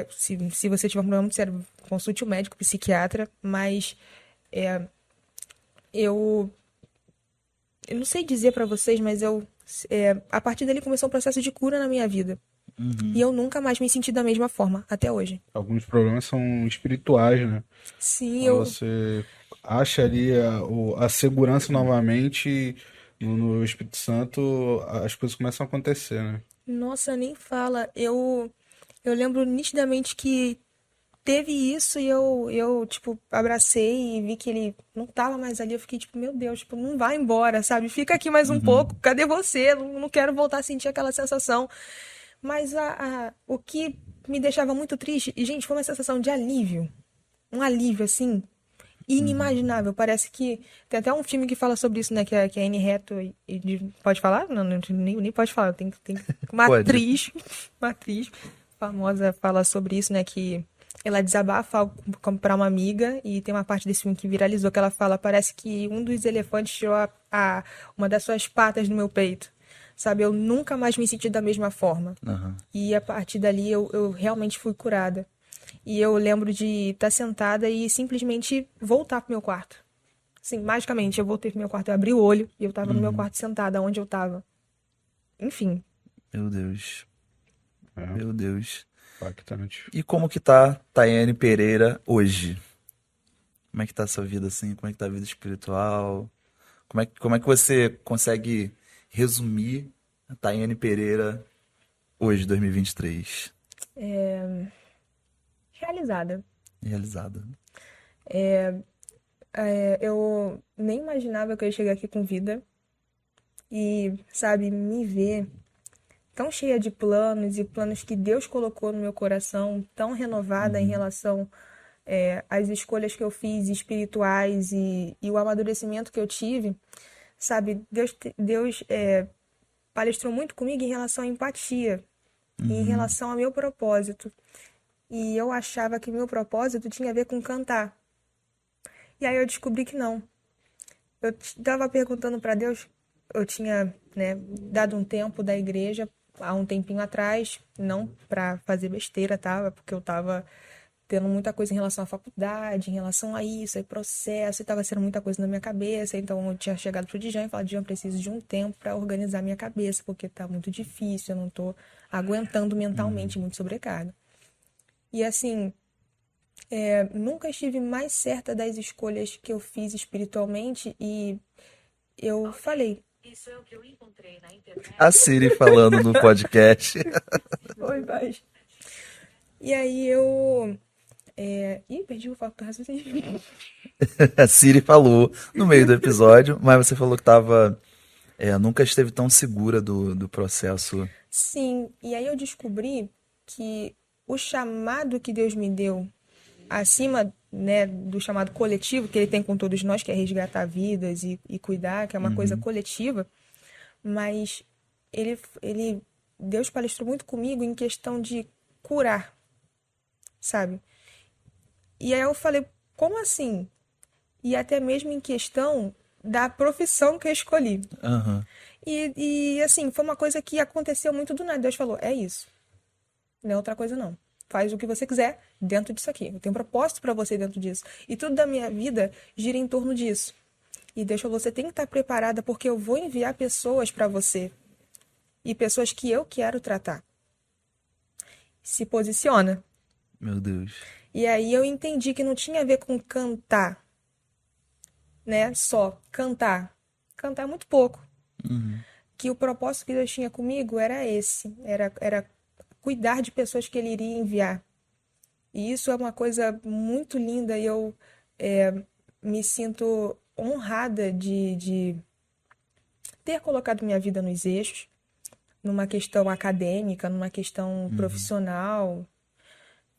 se você tiver um problema muito sério, consulte o médico, psiquiatra, mas eu, eu não sei dizer pra vocês, mas a partir dali começou um processo de cura na minha vida. E eu nunca mais me senti da mesma forma, até hoje.
Alguns problemas são espirituais, né?
Sim,
Quando você acha ali a segurança novamente no Espírito Santo, as coisas começam a acontecer, né?
Nossa, nem fala. Eu lembro nitidamente que teve isso e eu, tipo, abracei e vi que ele não tava mais ali. Eu fiquei, tipo, meu Deus, tipo, não vai embora, sabe? Fica aqui mais um pouco. Cadê você? Não quero voltar a sentir aquela sensação. Mas o que me deixava muito triste, e, gente, foi uma sensação de alívio. Um alívio, assim, inimaginável. Parece que. Tem até um filme que fala sobre isso, né? Que é Anne Hathaway. Pode falar? Não, nem pode falar. Tem uma
Pode.
atriz, uma atriz famosa fala sobre isso, né? Que ela desabafa pra uma amiga e tem uma parte desse filme que viralizou que ela fala: parece que um dos elefantes tirou uma das suas patas do meu peito. Sabe, eu nunca mais me senti da mesma forma.
Aham.
E a partir dali eu realmente fui curada. E eu lembro de estar sentada e simplesmente voltar pro meu quarto. Sim, magicamente, eu voltei pro meu quarto, eu abri o olho e eu tava no meu quarto sentada, onde eu tava. Enfim,
Meu Deus.
É
Meu Deus.
impactante.
E como que tá Tayane Pereira hoje? Como é que tá a sua vida assim? Como é que tá a vida espiritual? Como é que você consegue resumir a Tayane Pereira hoje, 2023?
realizada.
Realizada.
Eu nem imaginava que eu ia chegar aqui com vida e, sabe, me ver tão cheia de planos e planos que Deus colocou no meu coração, tão renovada em relação às escolhas que eu fiz espirituais e o amadurecimento que eu tive, sabe? Deus palestrou muito comigo em relação à empatia e em relação ao meu propósito. E eu achava que meu propósito tinha a ver com cantar. E aí eu descobri que não. Eu estava perguntando para Deus, eu tinha, né, dado um tempo da igreja há um tempinho atrás, não para fazer besteira, tá? Porque eu estava tendo muita coisa em relação à faculdade, em relação a isso, aí processo, e estava sendo muita coisa na minha cabeça. Então eu tinha chegado pro Djan e falado: Djan, eu preciso de um tempo para organizar minha cabeça, porque tá muito difícil, eu não tô aguentando mentalmente, muito sobrecarga. E assim, nunca estive mais certa das escolhas que eu fiz espiritualmente e eu falei:
A Siri falando no podcast.
oi, paz. E aí eu. Ih, perdi o foco do raciocínio.
A Siri falou no meio do episódio, mas você falou que nunca esteve tão segura do processo.
Sim, e aí eu descobri que o chamado que Deus me deu, acima, né, do chamado coletivo que Ele tem com todos nós, que é resgatar vidas e cuidar, que é uma coisa coletiva, mas ele, Deus palestrou muito comigo em questão de curar, sabe? E aí eu falei: como assim? E até mesmo em questão da profissão que eu escolhi.
Aham.
Assim, foi uma coisa que aconteceu muito do nada. Deus falou: é isso, não é outra coisa não. Faz o que você quiser dentro disso aqui. Eu tenho um propósito para você dentro disso. E tudo da minha vida gira em torno disso. E Deus falou: você tem que estar preparada porque eu vou enviar pessoas para você. E pessoas que eu quero tratar. Se posiciona.
Meu Deus.
E aí eu entendi que não tinha a ver com cantar, né? Só cantar. Cantar é muito pouco. Que o propósito que Deus tinha comigo era esse. Era cuidar de pessoas que Ele iria enviar. E isso é uma coisa muito linda e eu me sinto honrada de ter colocado minha vida nos eixos, numa questão acadêmica, numa questão profissional,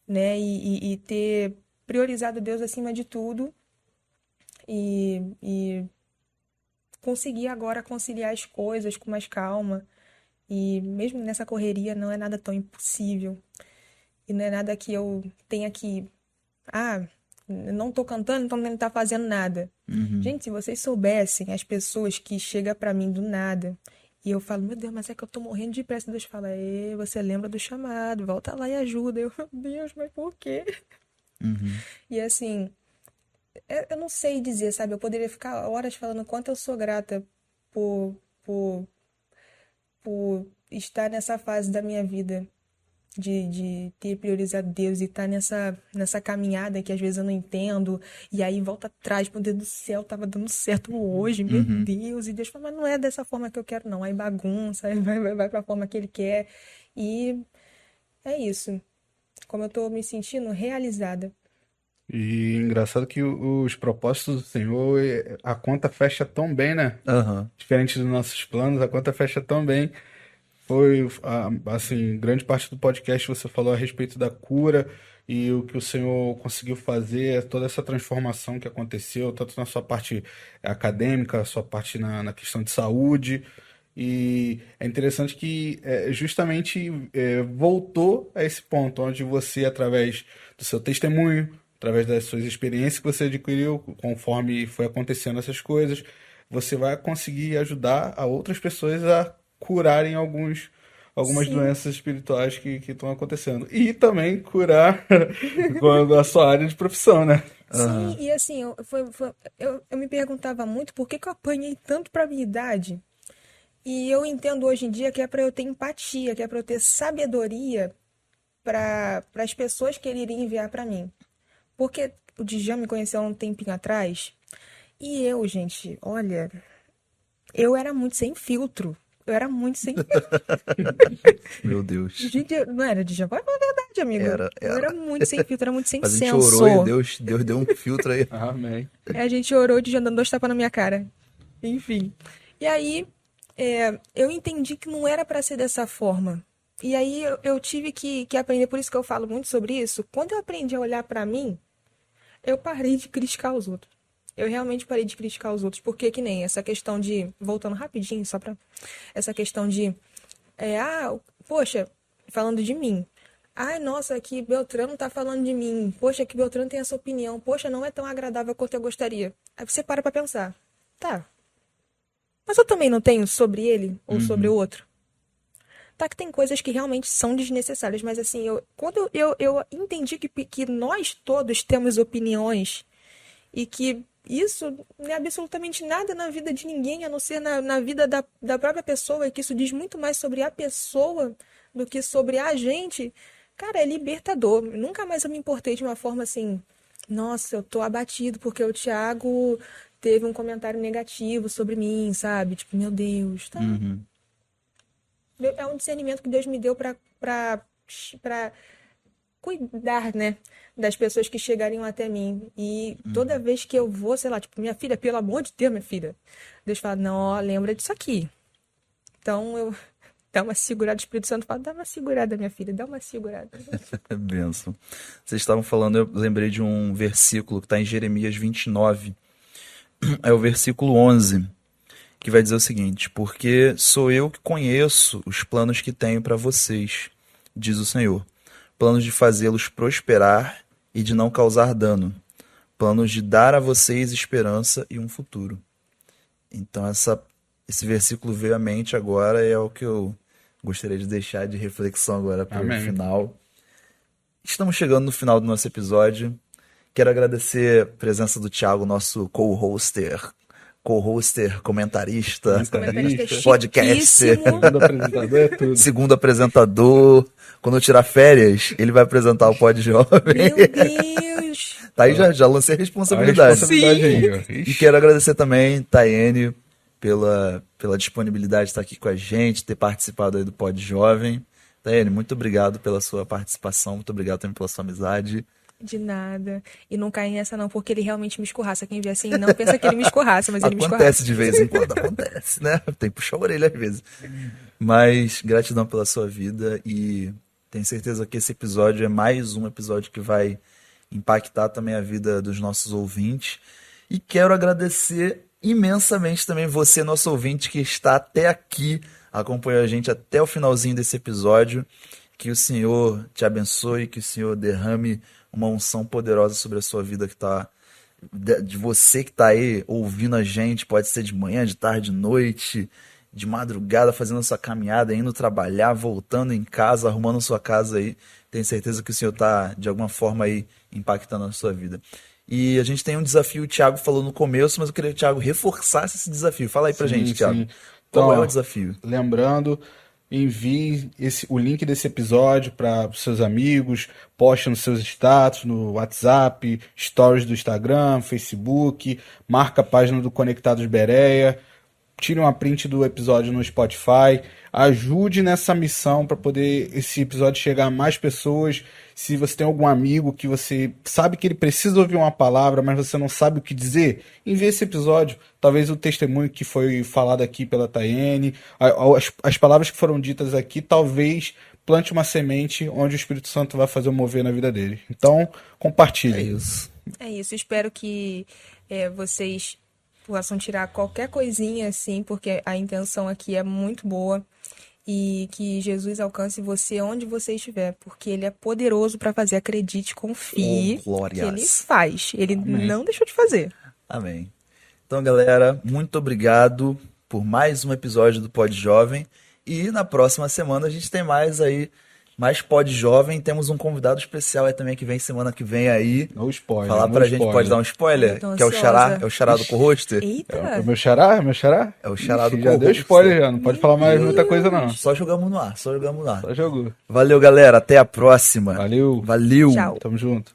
né? E ter priorizado Deus acima de tudo e conseguir agora conciliar as coisas com mais calma. E mesmo nessa correria não é nada tão impossível. E não é nada que eu tenha que. Ah, eu não tô cantando, então não tá fazendo nada. Gente, se vocês soubessem as pessoas que chegam pra mim do nada e eu falo: meu Deus, mas é que eu tô morrendo de pressa. Deus fala: você lembra do chamado, volta lá e ajuda. Eu, meu Deus, mas por quê? E assim, eu não sei dizer, sabe? Eu poderia ficar horas falando quanto eu sou grata por, por, por estar nessa fase da minha vida. de ter priorizado Deus e estar nessa caminhada que às vezes eu não entendo, e aí volta atrás, meu Deus do céu, tava dando certo hoje, meu Deus, e Deus fala, mas não é dessa forma que eu quero, não. Aí bagunça, aí vai pra forma que ele quer, e é isso. Como eu tô me sentindo realizada.
E engraçado que os propósitos do Senhor, a conta fecha tão bem, né?
Aham.
Diferente dos nossos planos, a conta fecha tão bem. Foi, assim, grande parte do podcast você falou a respeito da cura e o que o Senhor conseguiu fazer, toda essa transformação que aconteceu, tanto na sua parte acadêmica, sua parte na questão de saúde. E é interessante que justamente voltou a esse ponto, onde você, através do seu testemunho, através das suas experiências que você adquiriu, conforme foi acontecendo essas coisas, você vai conseguir ajudar a outras pessoas a curarem algumas
Sim,
doenças espirituais que estão acontecendo. E também curar quando a sua área de profissão, né?
sim, e assim, eu me perguntava muito por que que eu apanhei tanto pra minha idade. E eu entendo hoje em dia que é para eu ter empatia, que é para eu ter sabedoria para as pessoas que ele iria enviar para mim. Porque o Djalma me conheceu há um tempinho atrás e eu, gente, olha, eu era muito sem filtro. Eu era muito sem filtro.
Meu Deus.
Gente, não era Djalma, é verdade, amigo.
Era,
Eu
era.
era muito sem filtro, era muito sem
Mas a gente orou e
senso.
Deus deu um filtro aí.
Amém.
Aí a gente orou, o Djalma dando 2 tapas na minha cara. Enfim. E aí, eu entendi que não era para ser dessa forma. E aí eu tive que aprender, por isso que eu falo muito sobre isso. Quando eu aprendi a olhar para mim, eu parei de criticar os outros. Eu realmente parei de criticar os outros, porque que nem essa questão de, voltando rapidinho, só pra, essa questão de, poxa, falando de mim. Ai, nossa, que Beltrano tá falando de mim. Poxa, que Beltrano tem essa opinião. Poxa, não é tão agradável quanto eu gostaria. Aí você para pra pensar. Tá, mas eu também não tenho sobre ele ou sobre o outro. Tá que tem coisas que realmente são desnecessárias, mas assim, quando eu entendi que nós todos temos opiniões e que isso não é absolutamente nada na vida de ninguém, a não ser na vida da própria pessoa, e que isso diz muito mais sobre a pessoa do que sobre a gente, cara, é libertador. Nunca mais eu me importei de uma forma assim, nossa, eu tô abatido porque o Thiago teve um comentário negativo sobre mim, sabe? Tipo, meu Deus, tá? É um discernimento que Deus me deu para cuidar, né, das pessoas que chegariam até mim. E toda vez que eu vou, sei lá, tipo, minha filha, pelo amor de Deus, minha filha, Deus fala, não, ó, lembra disso aqui. Então eu dá uma segurada, o Espírito Santo fala, dá uma segurada, minha filha, dá uma segurada.
Benção. Vocês estavam falando, eu lembrei de um versículo que está em Jeremias 29. É o versículo 11, que vai dizer o seguinte: porque sou eu que conheço os planos que tenho para vocês, diz o Senhor, planos de fazê-los prosperar e de não causar dano, planos de dar a vocês esperança e um futuro. Então esse versículo veio à mente agora e é o que eu gostaria de deixar de reflexão agora para o
Amém.
final. Estamos chegando no final do nosso episódio. Quero agradecer a presença do Thiago, nosso co-hoster, comentarista,
Comentarista
podcaster,
chiquíssimo.
Segundo apresentador é tudo.
segundo apresentador. Quando eu tirar férias, ele vai apresentar o Pod Jovem.
Meu Deus!
Tá aí, já lancei a
A
responsabilidade.
responsabilidade aí, ó.
E
Ixi.
quero agradecer também, Tayene, pela disponibilidade de estar aqui com a gente, ter participado aí do Pod Jovem. Tayene, muito obrigado pela sua participação, muito obrigado também pela sua amizade.
De nada. E não cai nessa não, porque ele realmente me escorraça. Quem vê assim não pensa que ele me escorraça, mas ele me escorraça.
Acontece de vez em quando, acontece, né? Tem que puxar a orelha às vezes. Mas gratidão pela sua vida e tenho certeza que esse episódio é mais um episódio que vai impactar também a vida dos nossos ouvintes. E quero agradecer imensamente também você, nosso ouvinte, que está até aqui, acompanhou a gente até o finalzinho desse episódio. Que o Senhor te abençoe, que o Senhor derrame uma unção poderosa sobre a sua vida, que tá de você que tá aí ouvindo a gente, pode ser de manhã, de tarde, de noite, de madrugada, fazendo a sua caminhada, indo trabalhar, voltando em casa, arrumando a sua casa aí. Tenho certeza que o Senhor tá de alguma forma aí impactando a sua vida. E a gente tem um desafio, o Thiago falou no começo, mas eu queria que o Thiago reforçasse esse desafio. Fala aí pra gente, Thiago.
Sim.
Qual é
Então,
o desafio?
lembrando, envie o link desse episódio para os seus amigos, poste nos seus status, no WhatsApp, stories do Instagram, Facebook, marca a página do Conectados Bereia, tire uma print do episódio no Spotify, ajude nessa missão para poder esse episódio chegar a mais pessoas. Se você tem algum amigo que você sabe que ele precisa ouvir uma palavra, mas você não sabe o que dizer, envie esse episódio. Talvez o testemunho que foi falado aqui pela Tayene, as palavras que foram ditas aqui, talvez plante uma semente onde o Espírito Santo vai fazer o mover na vida dele. Então, compartilhe.
É isso.
É isso, espero que vocês possam tirar qualquer coisinha assim, porque a intenção aqui é muito boa. E que Jesus alcance você onde você estiver, porque Ele é poderoso para fazer. Acredite, confie
Oh, glórias.
que Ele faz. Ele
Amém.
não deixou de fazer.
Amém. Então, galera, muito obrigado por mais um episódio do Pod Jovem. E na próxima semana a gente tem mais Pod Jovem. Temos um convidado especial aí também que vem semana que vem aí.
No spoiler.
Falar
no
pra gente,
spoiler.
pode dar um spoiler?
Eu tô
Que é o Xará,
ansiosa.
é o Xará do Co-Hoster?
Eita!
É o meu xará? É meu xará?
É o Xará do
Ixi, já deu
Co-Hoster.
spoiler já, não pode falar mais muita coisa não.
Só jogamos no ar, só jogamos no ar.
Só jogou.
Valeu, galera. Até a próxima.
Valeu.
Valeu.
Tchau.
Tamo junto.